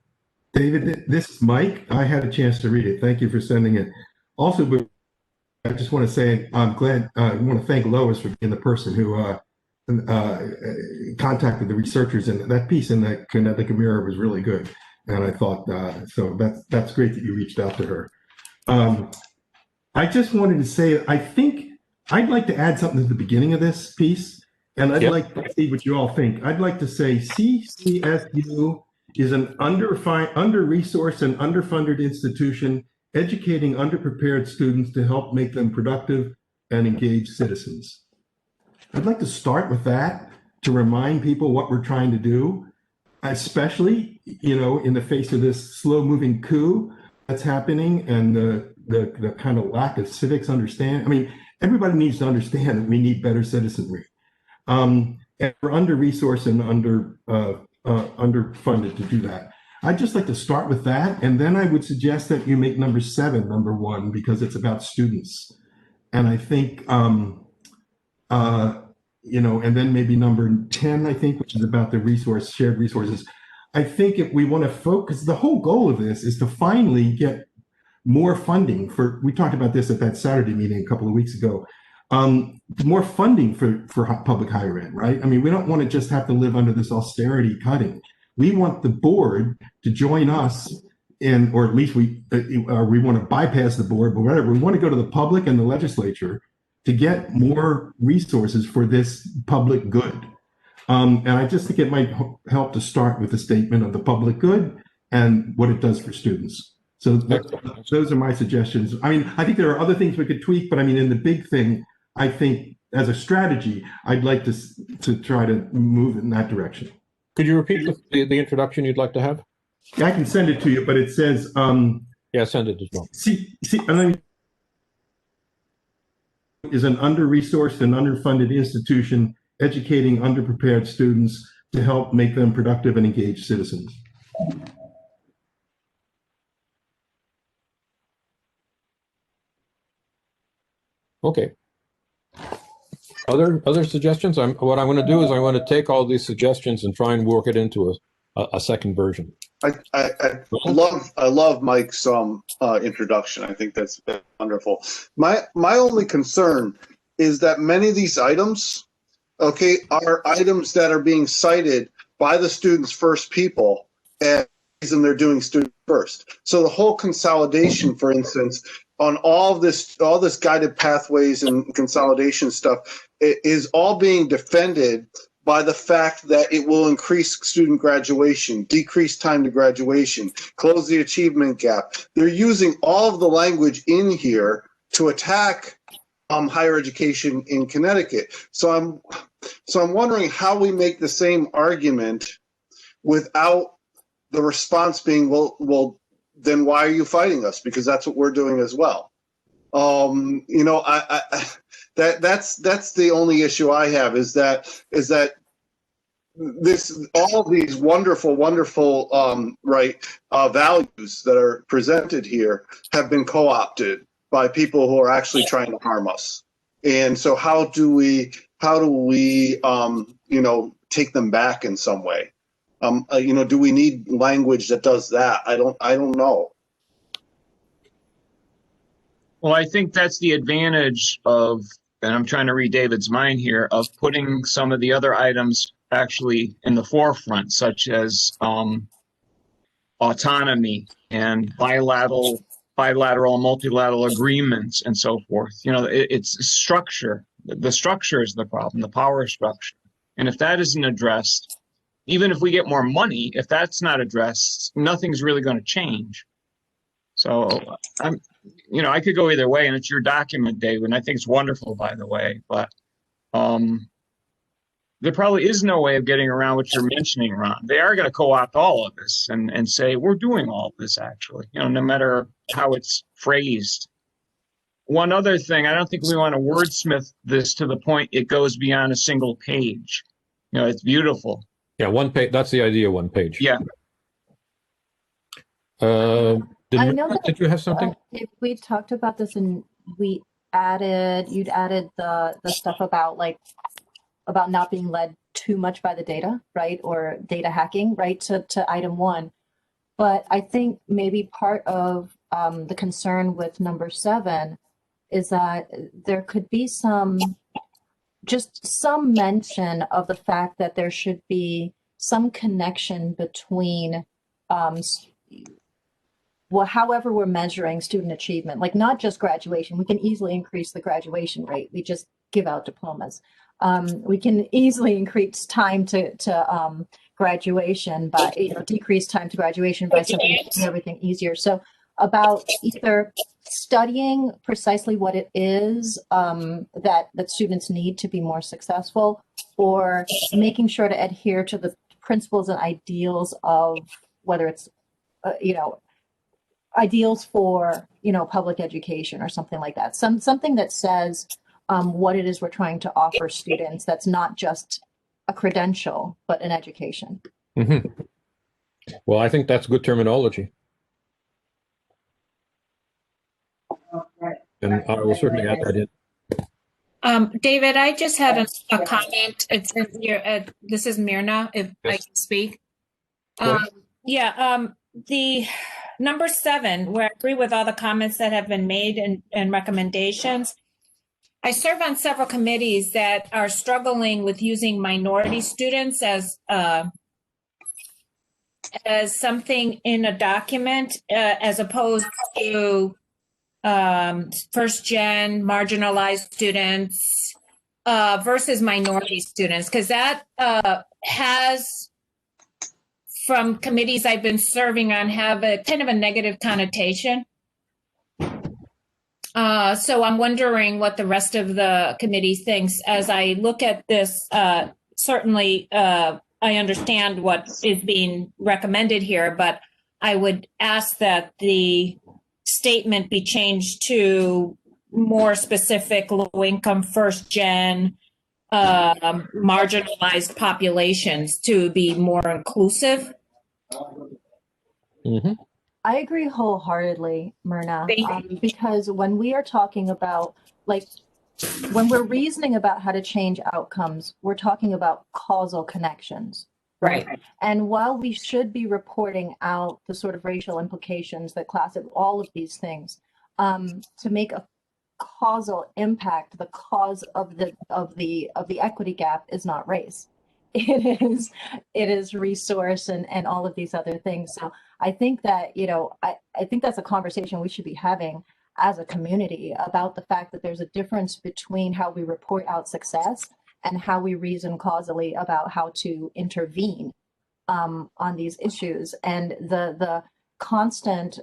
David, this is Mike. I had a chance to read it. Thank you for sending it. Also, I just want to say I'm glad. I want to thank Lois for being the person who contacted the researchers, and that piece in the Connecticut Mirror was really good. And I thought so that's great that you reached out to her. I just wanted to say I think I'd like to add something to the beginning of this piece, and I'd like to see what you all think. I'd like to say CCSU is an under-resourced and underfunded institution educating underprepared students to help make them productive and engaged citizens. I'd like to start with that to remind people what we're trying to do, especially, in the face of this slow-moving coup that's happening and the kind of lack of civics understanding. I mean, everybody needs to understand that we need better citizenry. And we're under-resourced and underfunded to do that. I'd just like to start with that, and then I would suggest that you make number 7 number 1 because it's about students. And I think, and then maybe number 10, I think, which is about the shared resources. I think if we want to focus, the whole goal of this is to finally get more funding for, we talked about this at that Saturday meeting a couple of weeks ago, more funding for public higher ed, right? I mean, we don't want to just have to live under this austerity cutting. We want the board to join us in, or at least we want to bypass the board, but whatever. We want to go to the public and the legislature to get more resources for this public good. And I just think it might help to start with a statement of the public good and what it does for students. So those are my suggestions. I mean, I think there are other things we could tweak, but I mean, in the big thing, I think as a strategy, I'd like to try to move in that direction. Could you repeat the introduction you'd like to have? I can send it to you, but it says... yeah, send it as well. Is an under-resourced and underfunded institution educating underprepared students to help make them productive and engaged citizens. Okay. Other suggestions? What I'm going to do is I'm going to take all these suggestions and try and work it into a second version. I love Mike's introduction. I think that's wonderful. My only concern is that many of these items, okay, are items that are being cited by the students first people, and the reason they're doing student first. So the whole consolidation, for instance, on all this guided pathways and consolidation stuff is all being defended by the fact that it will increase student graduation, decrease time to graduation, close the achievement gap. They're using all of the language in here to attack higher education in Connecticut. So I'm wondering how we make the same argument without the response being, well, then why are you fighting us? Because that's what we're doing as well. That's the only issue I have is that all of these wonderful values that are presented here have been co-opted by people who are actually trying to harm us. And so how do we take them back in some way? Do we need language that does that? I don't know. Well, I think that's the advantage of, and I'm trying to read David's mind here, of putting some of the other items actually in the forefront, such as autonomy and bilateral, multilateral agreements and so forth. It's structure. The structure is the problem, the power structure. And if that isn't addressed, even if we get more money, if that's not addressed, nothing's really going to change. So I could go either way, and it's your document, David, and I think it's wonderful, by the way, but there probably is no way of getting around what you're mentioning, Ron. They are going to co-opt all of this and say, we're doing all of this, actually, no matter how it's phrased. One other thing, I don't think we want to wordsmith this to the point it goes beyond a single page. It's beautiful. Yeah, one page. That's the idea, one page. Yeah. Did you have something? If we talked about this and you'd added the stuff about not being led too much by the data, right? Or data hacking, right? To item 1. But I think maybe part of the concern with number 7 is that there could be some mention of the fact that there should be some connection between however we're measuring student achievement, like not just graduation. We can easily increase the graduation rate. We just give out diplomas. We can easily increase time to graduation by, decrease time to graduation by simply making everything easier. So about either studying precisely what it is that students need to be more successful, or making sure to adhere to the principles and ideals of whether it's, ideals for, public education or something like that. Something that says what it is we're trying to offer students that's not just a credential, but an education. Mm-hmm. Well, I think that's good terminology. And I will certainly add that in. David, I just had a comment. It's in here. This is Myrna, if I can speak. The number 7, where I agree with all the comments that have been made and recommendations. I serve on several committees that are struggling with using minority students as something in a document, as opposed to first gen marginalized students versus minority students, because that has, from committees I've been serving on, have a kind of a negative connotation. So I'm wondering what the rest of the committee thinks. As I look at this, certainly I understand what is being recommended here, but I would ask that the statement be changed to more specific low-income, first-gen, marginalized populations to be more inclusive. Mm-hmm. I agree wholeheartedly, Myrna, because when we are talking about, when we're reasoning about how to change outcomes, we're talking about causal connections. Right. And while we should be reporting out the sort of racial implications that all of these things, to make a causal impact, the cause of the equity gap is not race. It is resource and all of these other things. So I think that, I think that's a conversation we should be having as a community about the fact that there's a difference between how we report out success and how we reason causally about how to intervene on these issues. And the constant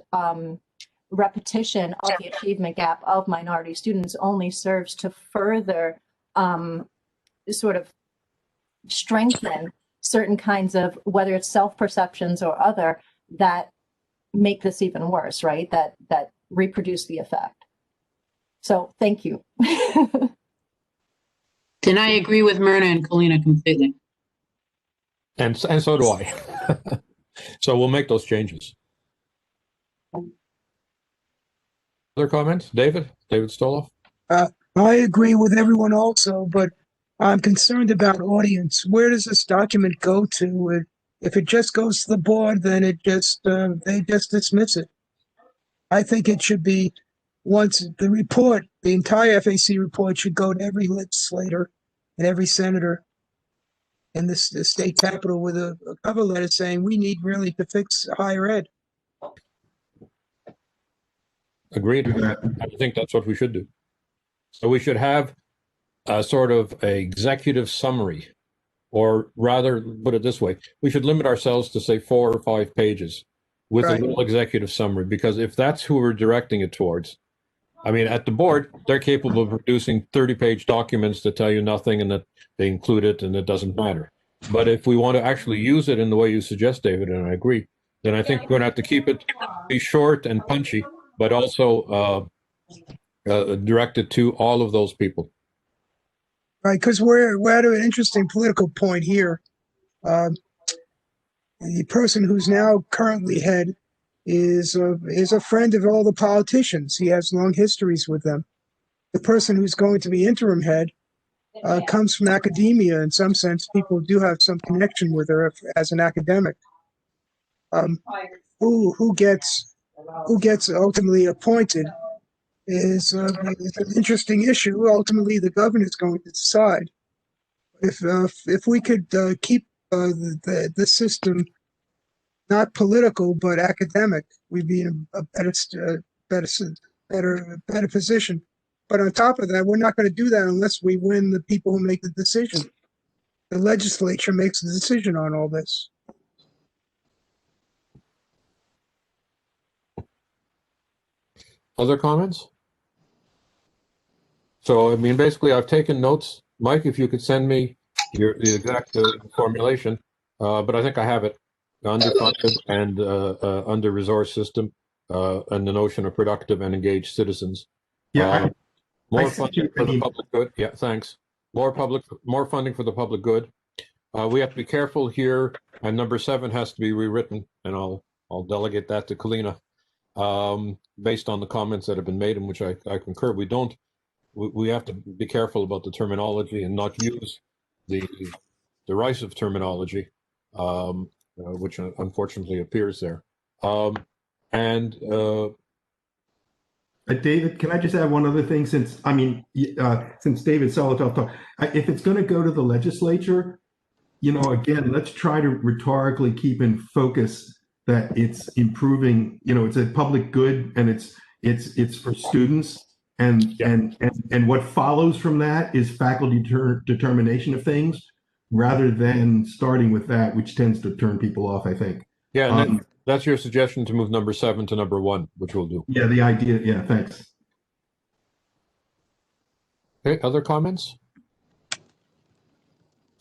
repetition of the achievement gap of minority students only serves to further sort of strengthen certain kinds of, whether it's self-perceptions or other, that make this even worse, right? That reproduce the effect. So thank you. Then I agree with Myrna and Kalina completely. And so do I. So we'll make those changes. Other comments? David Stoloff? I agree with everyone also, but I'm concerned about audience. Where does this document go to? If it just goes to the board, then they just dismiss it. I think it should be, once the report, the entire FAC report should go to every legislator and every senator in the state capitol with a cover letter saying we need really to fix higher ed. Agreed. I think that's what we should do. So we should have a sort of a executive summary, or rather, put it this way, we should limit ourselves to say 4 or 5 pages with a little executive summary, because if that's who we're directing it towards, I mean, at the board, they're capable of producing 30-page documents that tell you nothing and that they include it and it doesn't matter. But if we want to actually use it in the way you suggest, David, and I agree, then I think we're going to have to keep it, be short and punchy, but also directed to all of those people. Right, because we're at an interesting political point here. The person who's now currently head is a friend of all the politicians. He has long histories with them. The person who's going to be interim head comes from academia. In some sense, people do have some connection with her as an academic. Who gets ultimately appointed is an interesting issue. Ultimately, the governor is going to decide. If we could keep the system not political but academic, we'd be in a better position. But on top of that, we're not going to do that unless we win the people who make the decision. The legislature makes the decision on all this. Other comments? So, I mean, basically, I've taken notes. Mike, if you could send me the exact formulation, but I think I have it. Underfunded and under-resourced system, and the notion of productive and engaged citizens. More funding for the public good. Yeah, thanks. More funding for the public good. We have to be careful here, and number 7 has to be rewritten, and I'll delegate that to Kalina, based on the comments that have been made, in which I concur. We have to be careful about the terminology and not use the derisive terminology, which unfortunately appears there. David, can I just add one other thing? Since David Solotoff talked, if it's going to go to the legislature, again, let's try to rhetorically keep in focus that it's improving. It's a public good, and it's for students, and what follows from that is faculty determination of things, rather than starting with that, which tends to turn people off, I think. Yeah, and that's your suggestion to move number 7 to number 1, which we'll do. Yeah, the idea. Yeah, thanks. Okay, other comments?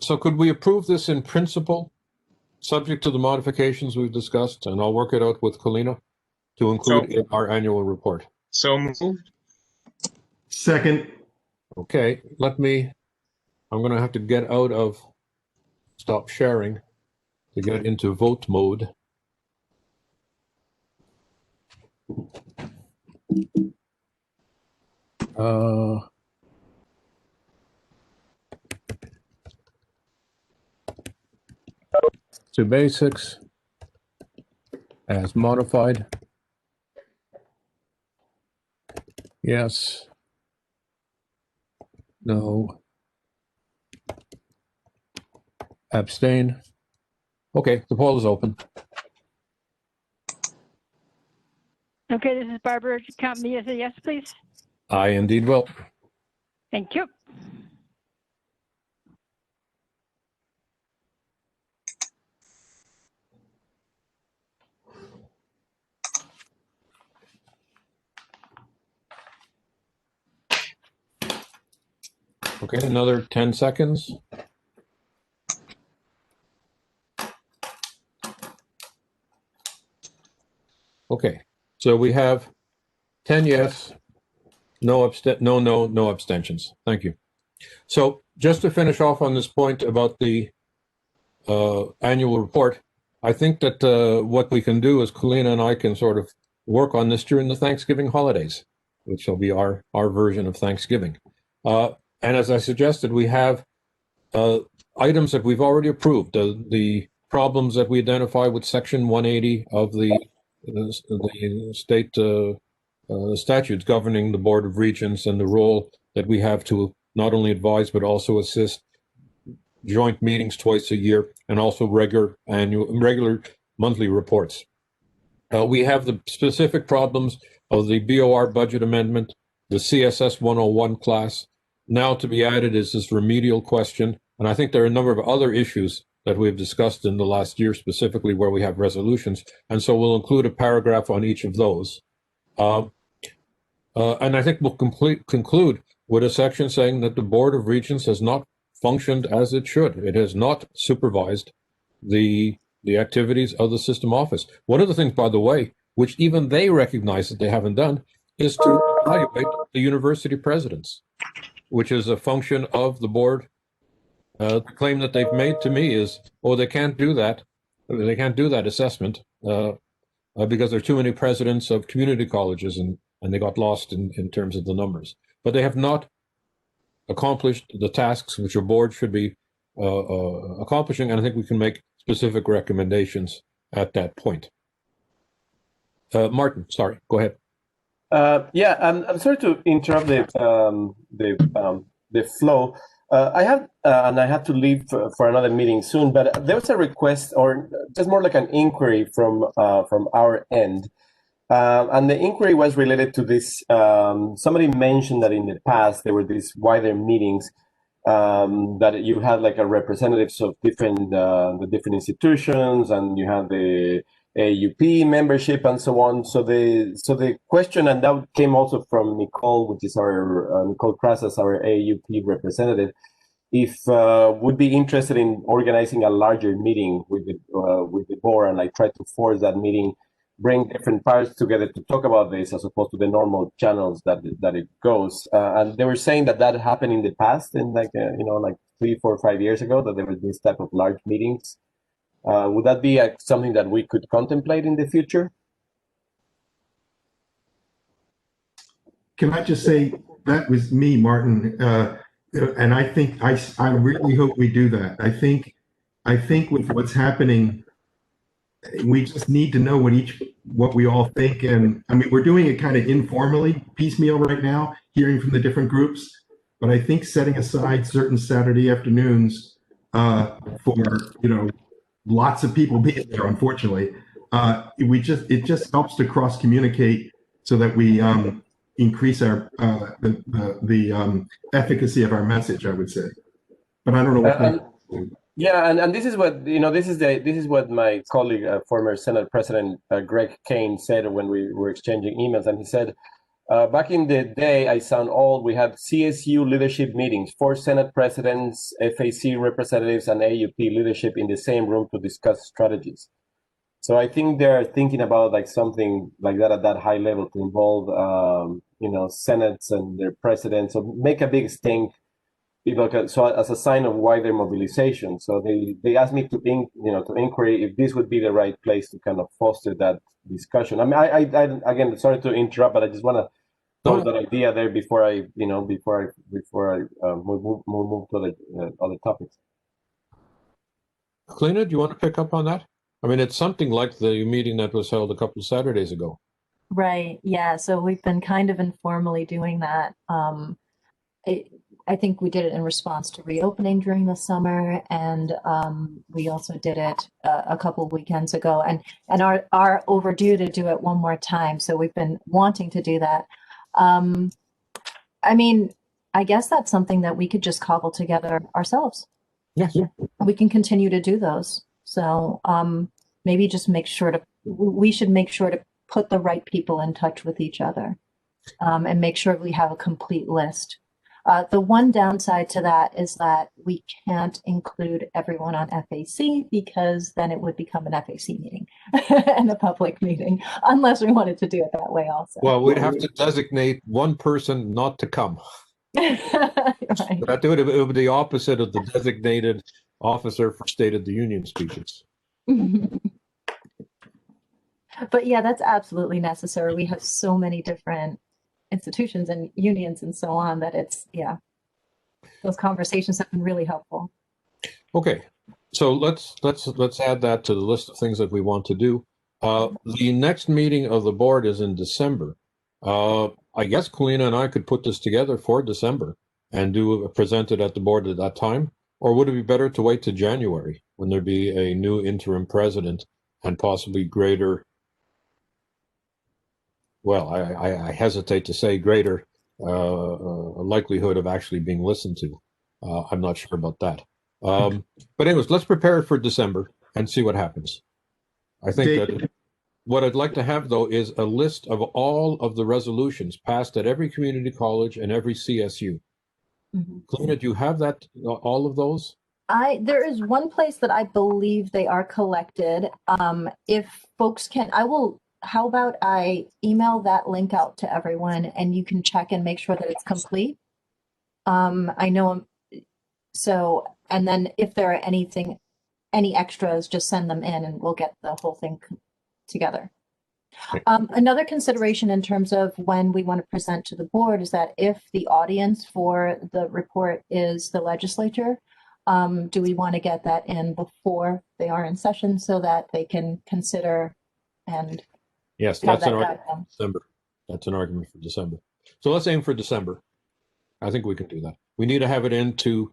So could we approve this in principle, subject to the modifications we've discussed, and I'll work it out with Kalina to include in our annual report? So moved. Second. Okay, I'm going to have to get out of stop sharing to get into vote mode. to basics as modified. Yes. No. Abstain. Okay, the poll is open. Okay, this is Barbara. Count me as a yes, please. I indeed will. Thank you. Okay, another 10 seconds. Okay, so we have 10 yes, no abstentions. Thank you. So just to finish off on this point about the annual report, I think that what we can do is Colina and I can sort of work on this during the Thanksgiving holidays, which will be our version of Thanksgiving. And as I suggested, we have items that we've already approved, the problems that we identify with Section 180 of the state statutes governing the Board of Regents and the role that we have to not only advise but also assist joint meetings twice a year and also regular monthly reports. We have the specific problems of the BOR budget amendment, the CSS 101 class. Now to be added is this remedial question. And I think there are a number of other issues that we've discussed in the last year, specifically where we have resolutions. And so we'll include a paragraph on each of those. And I think we'll conclude with a section saying that the Board of Regents has not functioned as it should. It has not supervised the activities of the system office. One of the things, by the way, which even they recognize that they haven't done, is to evaluate the university presidents, which is a function of the board. The claim that they've made to me is, oh, they can't do that. They can't do that assessment because there are too many presidents of community colleges and they got lost in terms of the numbers. But they have not accomplished the tasks which a board should be accomplishing, and I think we can make specific recommendations at that point. Martin, sorry, go ahead. Yeah, I'm sorry to interrupt the flow. I have and I have to leave for another meeting soon, but there was a request, or just more like an inquiry from our end. And the inquiry was related to this. Somebody mentioned that in the past there were these wider meetings that you had like a representatives of the different institutions, and you had the AUP membership and so on. So the question, and that came also from Nicole, which is our Nicole Krasas, our AUP representative, if would be interested in organizing a larger meeting with the board, and I try to force that meeting, bring different parts together to talk about this as opposed to the normal channels that it goes. And they were saying that happened in the past, in like 3, 4, 5 years ago, that there was this type of large meetings. Would that be something that we could contemplate in the future? Can I just say that was me, Martin, and I think I really hope we do that. I think with what's happening, we just need to know what we all think. And I mean, we're doing it kind of informally, piecemeal right now, hearing from the different groups. But I think setting aside certain Saturday afternoons for lots of people being there, unfortunately, it just helps to cross communicate so that we increase our the efficacy of our message, I would say. But I don't know what. Yeah, and this is what this is what my colleague, former Senate President Greg Kane, said when we were exchanging emails, and he said, back in the day, I sound old. We had CSU leadership meetings, 4 Senate presidents, FAC representatives, and AUP leadership in the same room to discuss strategies. So I think they're thinking about like something like that at that high level to involve, senates and their presidents, so make a big stink. So as a sign of wider mobilization. So they asked me to inquiry if this would be the right place to kind of foster that discussion. I mean, I again, sorry to interrupt, but I just want to throw that idea there before I move to the other topics. Kalina, do you want to pick up on that? I mean, it's something like the meeting that was held a couple of Saturdays ago. Right. Yeah. So we've been kind of informally doing that. I think we did it in response to reopening during the summer, and we also did it a couple of weekends ago, and are overdue to do it one more time. So we've been wanting to do that. I mean, I guess that's something that we could just cobble together ourselves. Yes. We can continue to do those. So maybe just we should make sure to put the right people in touch with each other, and make sure we have a complete list. The one downside to that is that we can't include everyone on FAC, because then it would become an FAC meeting and a public meeting, unless we wanted to do it that way also. Well, we'd have to designate one person not to come. Right. That would be the opposite of the designated officer for State of the Union speeches. But yeah, that's absolutely necessary. We have so many different institutions and unions and so on that those conversations have been really helpful. Okay, so let's add that to the list of things that we want to do. The next meeting of the board is in December. I guess Kalina and I could put this together for December and present it at the board at that time, or would it be better to wait to January when there be a new interim president and possibly greater? Well, I hesitate to say greater likelihood of actually being listened to. I'm not sure about that. But anyways, let's prepare it for December and see what happens. I think that what I'd like to have, though, is a list of all of the resolutions passed at every community college and every CSU. Mm-hmm. Kalina, do you have that, all of those? There is one place that I believe they are collected. If folks can, how about I email that link out to everyone and you can check and make sure that it's complete. I know, so, and then if there are any extras, just send them in and we'll get the whole thing together. Another consideration in terms of when we want to present to the board is that if the audience for the report is the legislature, do we want to get that in before they are in session so that they can consider and yes, that's an argument for December. That's an argument for December. So let's aim for December. I think we can do that. We need to have it into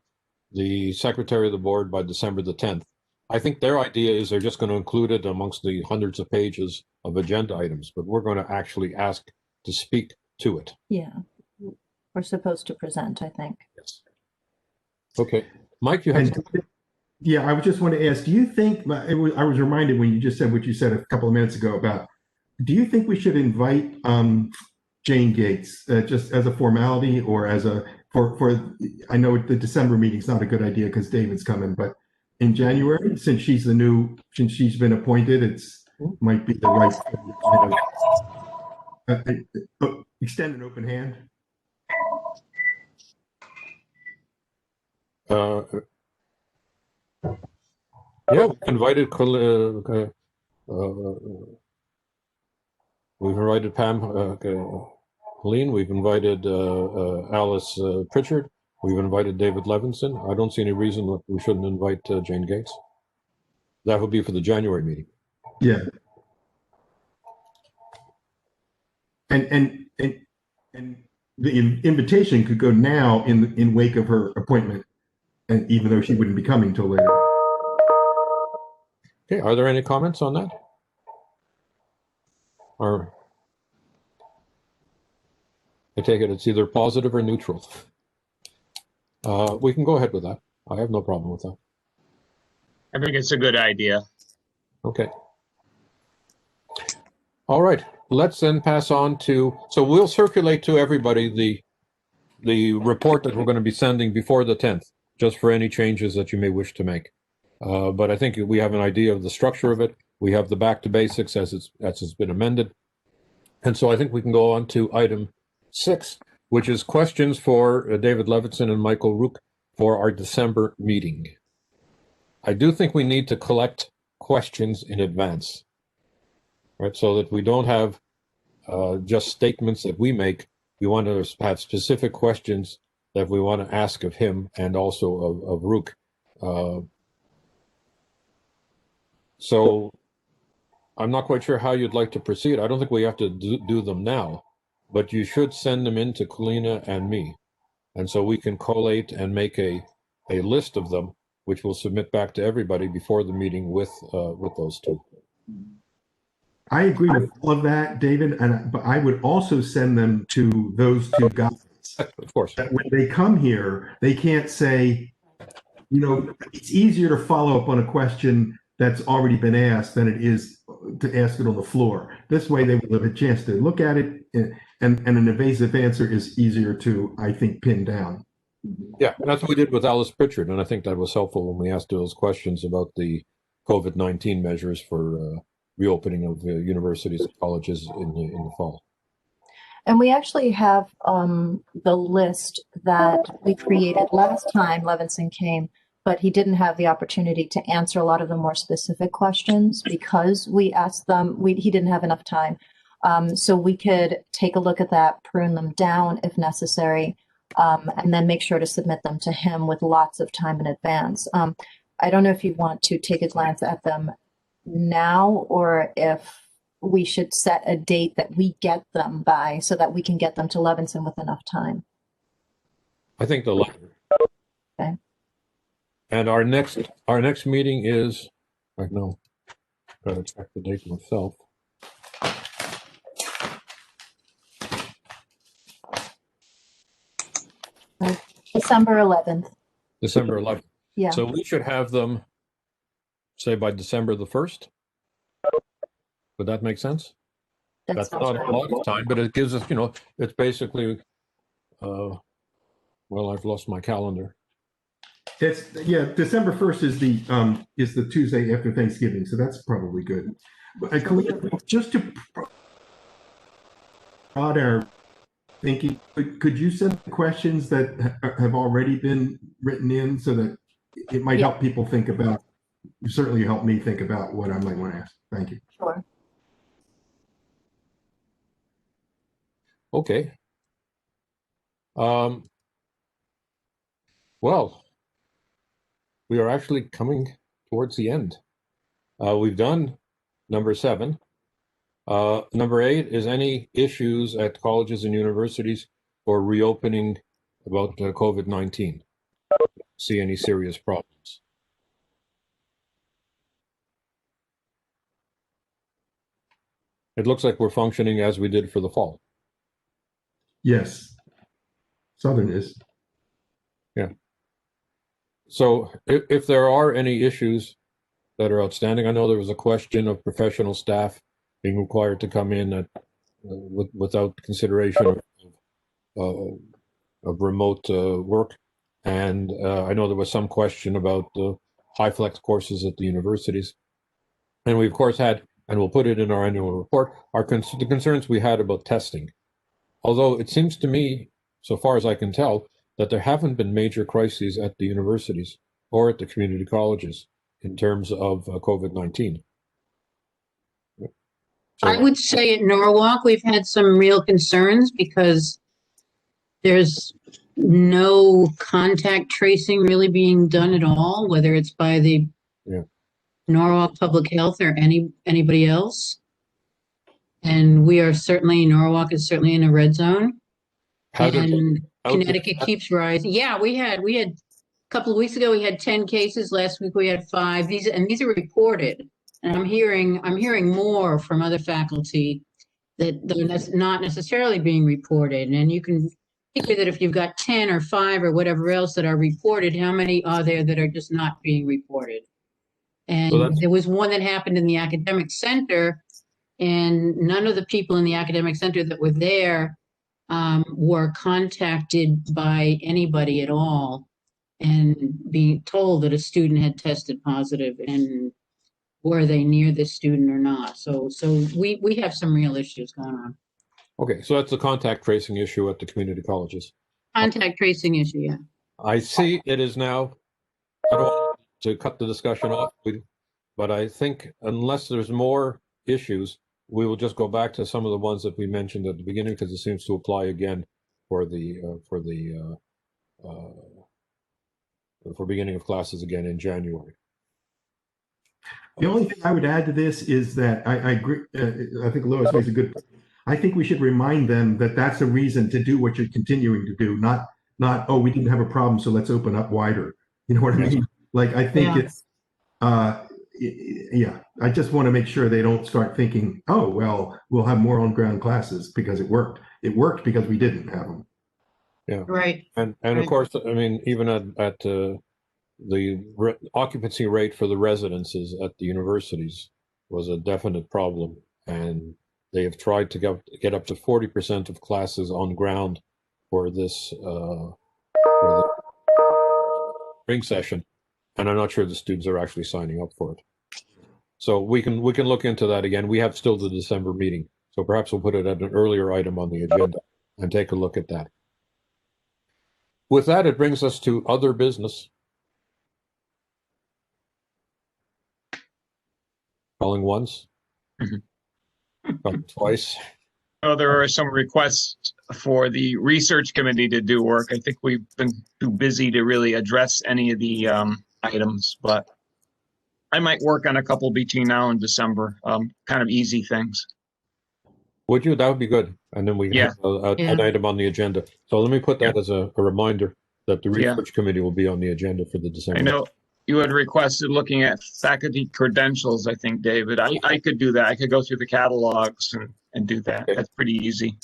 the secretary of the board by December the 10th. I think their idea is they're just going to include it amongst the hundreds of pages of agenda items, but we're going to actually ask to speak to it. Yeah, we're supposed to present, I think. Yes. Okay. Mike, you have something? Yeah, I just want to ask, do you think, I was reminded when you just said what you said a couple of minutes ago about, do you think we should invite Jane Gates just as a formality or as a, I know the December meeting's not a good idea because David's coming, but in January, since she's been appointed, it's might be the right extend an open hand. Yeah, we've invited Pam Helene, we've invited Alice Pritchard, we've invited David Levinson. I don't see any reason that we shouldn't invite Jane Gates. That would be for the January meeting. Yeah. And the invitation could go now in wake of her appointment, and even though she wouldn't be coming till later. Okay, are there any comments on that? Or I take it it's either positive or neutral. We can go ahead with that. I have no problem with that. I think it's a good idea. Okay. All right, let's then pass on to, so we'll circulate to everybody the report that we're going to be sending before the 10th, just for any changes that you may wish to make. But I think we have an idea of the structure of it. We have the back to basics as it's been amended. And so I think we can go on to item 6, which is questions for David Levinson and Michael Rook for our December meeting. I do think we need to collect questions in advance, right? So that we don't have just statements that we make. We want to have specific questions that we want to ask of him and also of Rook. So I'm not quite sure how you'd like to proceed. I don't think we have to do them now, but you should send them in to Kalina and me. And so we can collate and make a list of them, which we'll submit back to everybody before the meeting with those two. I agree with all of that, David, but I would also send them to those two guys. Of course. That when they come here, they can't say, it's easier to follow up on a question that's already been asked than it is to ask it on the floor. This way they will have a chance to look at it, and an evasive answer is easier to, I think, pin down. Yeah, that's what we did with Alice Pritchard, and I think that was helpful when we asked those questions about the COVID-19 measures for reopening of universities and colleges in the fall. And we actually have the list that we created last time Levinson came, but he didn't have the opportunity to answer a lot of the more specific questions because we asked them, he didn't have enough time. So we could take a look at that, prune them down if necessary, and then make sure to submit them to him with lots of time in advance. I don't know if you want to take a glance at them now or if we should set a date that we get them by so that we can get them to Levinson with enough time. I think the latter. Okay. And our next meeting is, right now, gotta check the date myself. December 11th. December 11th. Yeah. So we should have them, say, by December the 1st. Would that make sense? That's not a lot of time, but it gives us, it's basically, well, I've lost my calendar. December 1st is the Tuesday after Thanksgiving, so that's probably good. Just to prod our thinking, could you send questions that have already been written in so that it might help people think about, certainly help me think about what I might want to ask. Thank you. Sure. Okay. Well, we are actually coming towards the end. We've done number 7. Number 8 is any issues at colleges and universities for reopening about COVID-19. See any serious problems? It looks like we're functioning as we did for the fall. Yes. Southern is. Yeah. So if there are any issues that are outstanding, I know there was a question of professional staff being required to come in without consideration of remote work. And I know there was some question about the high flex courses at the universities. And we, of course, had, and we'll put it in our annual report, the concerns we had about testing. Although it seems to me, so far as I can tell, that there haven't been major crises at the universities or at the community colleges in terms of COVID-19. So, I would say at Norwalk, we've had some real concerns because there's no contact tracing really being done at all, whether it's by the Norwalk Public Health or anybody else. And Norwalk is certainly in a red zone. Connecticut keeps rising. Yeah, we had a couple of weeks ago, we had 10 cases. Last week we had 5. These are reported. And I'm hearing more from other faculty that they're not necessarily being reported. And you can figure that if you've got 10 or 5 or whatever else that are reported, how many are there that are just not being reported? And there was one that happened in the academic center, and none of the people in the academic center that were there were contacted by anybody at all and being told that a student had tested positive, and were they near this student or not. So we have some real issues going on. okay, so that's the contact tracing issue at the community colleges. Contact tracing issue, yeah. I see it is now, I don't want to cut the discussion off, but I think unless there's more issues, we will just go back to some of the ones that we mentioned at the beginning because it seems to apply again for beginning of classes again in January. The only thing I would add to this is that I agree. I think Lois makes a good point. I think we should remind them that that's a reason to do what you're continuing to do, not, oh, we didn't have a problem, so let's open up wider. You know what I mean? Like, I think it's, yeah, I just want to make sure they don't start thinking, oh, well, we'll have more on-ground classes because it worked. It worked because we didn't have them. Yeah. Right. And of course, I mean, even at the occupancy rate for the residences at the universities was a definite problem, and they have tried to get up to 40% of classes on ground for this for the spring session, and I'm not sure the students are actually signing up for it. So we can look into that again. We have still the December meeting, so perhaps we'll put it at an earlier item on the agenda and take a look at that. With that, it brings us to other business. Calling once, calling twice. Oh, there are some requests for the research committee to do work. I think we've been too busy to really address any of the items, but I might work on a couple between now and December, kind of easy things. Would you? That would be good. And then we have an item on the agenda. So let me put that as a reminder that the research committee will be on the agenda for the December. I know you had requested looking at faculty credentials, I think, David. I could do that. I could go through the catalogs and do that. Okay. That's pretty easy.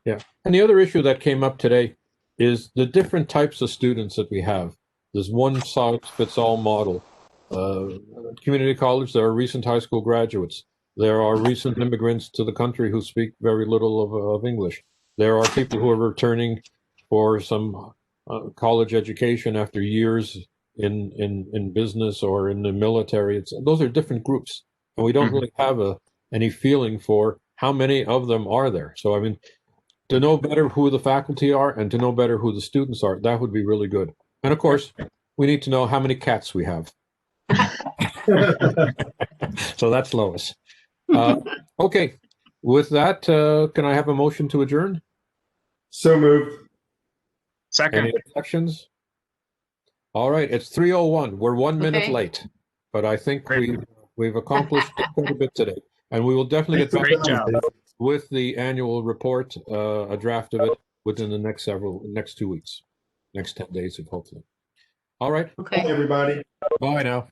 Yeah. And the other issue that came up today is the different types of students that we have. There's one size fits all model. Community college, there are recent high school graduates. There are recent immigrants to the country who speak very little of English. There are people who are returning for some college education after years in business or in the military. Those are different groups, and we don't really have any feeling for how many of them are there. So I mean, to know better who the faculty are and to know better who the students are, that would be really good. And of course, we need to know how many cats we have. So that's Lois. Okay, with that, can I have a motion to adjourn? So moved. Second. Any objections? All right, it's 3:01. We're 1 minute late, but I think we've accomplished quite a bit today, and we will definitely get back with the annual report, a draft of it within the next 2 weeks, next 10 days, hopefully. All right. Okay. Bye, everybody. Bye now.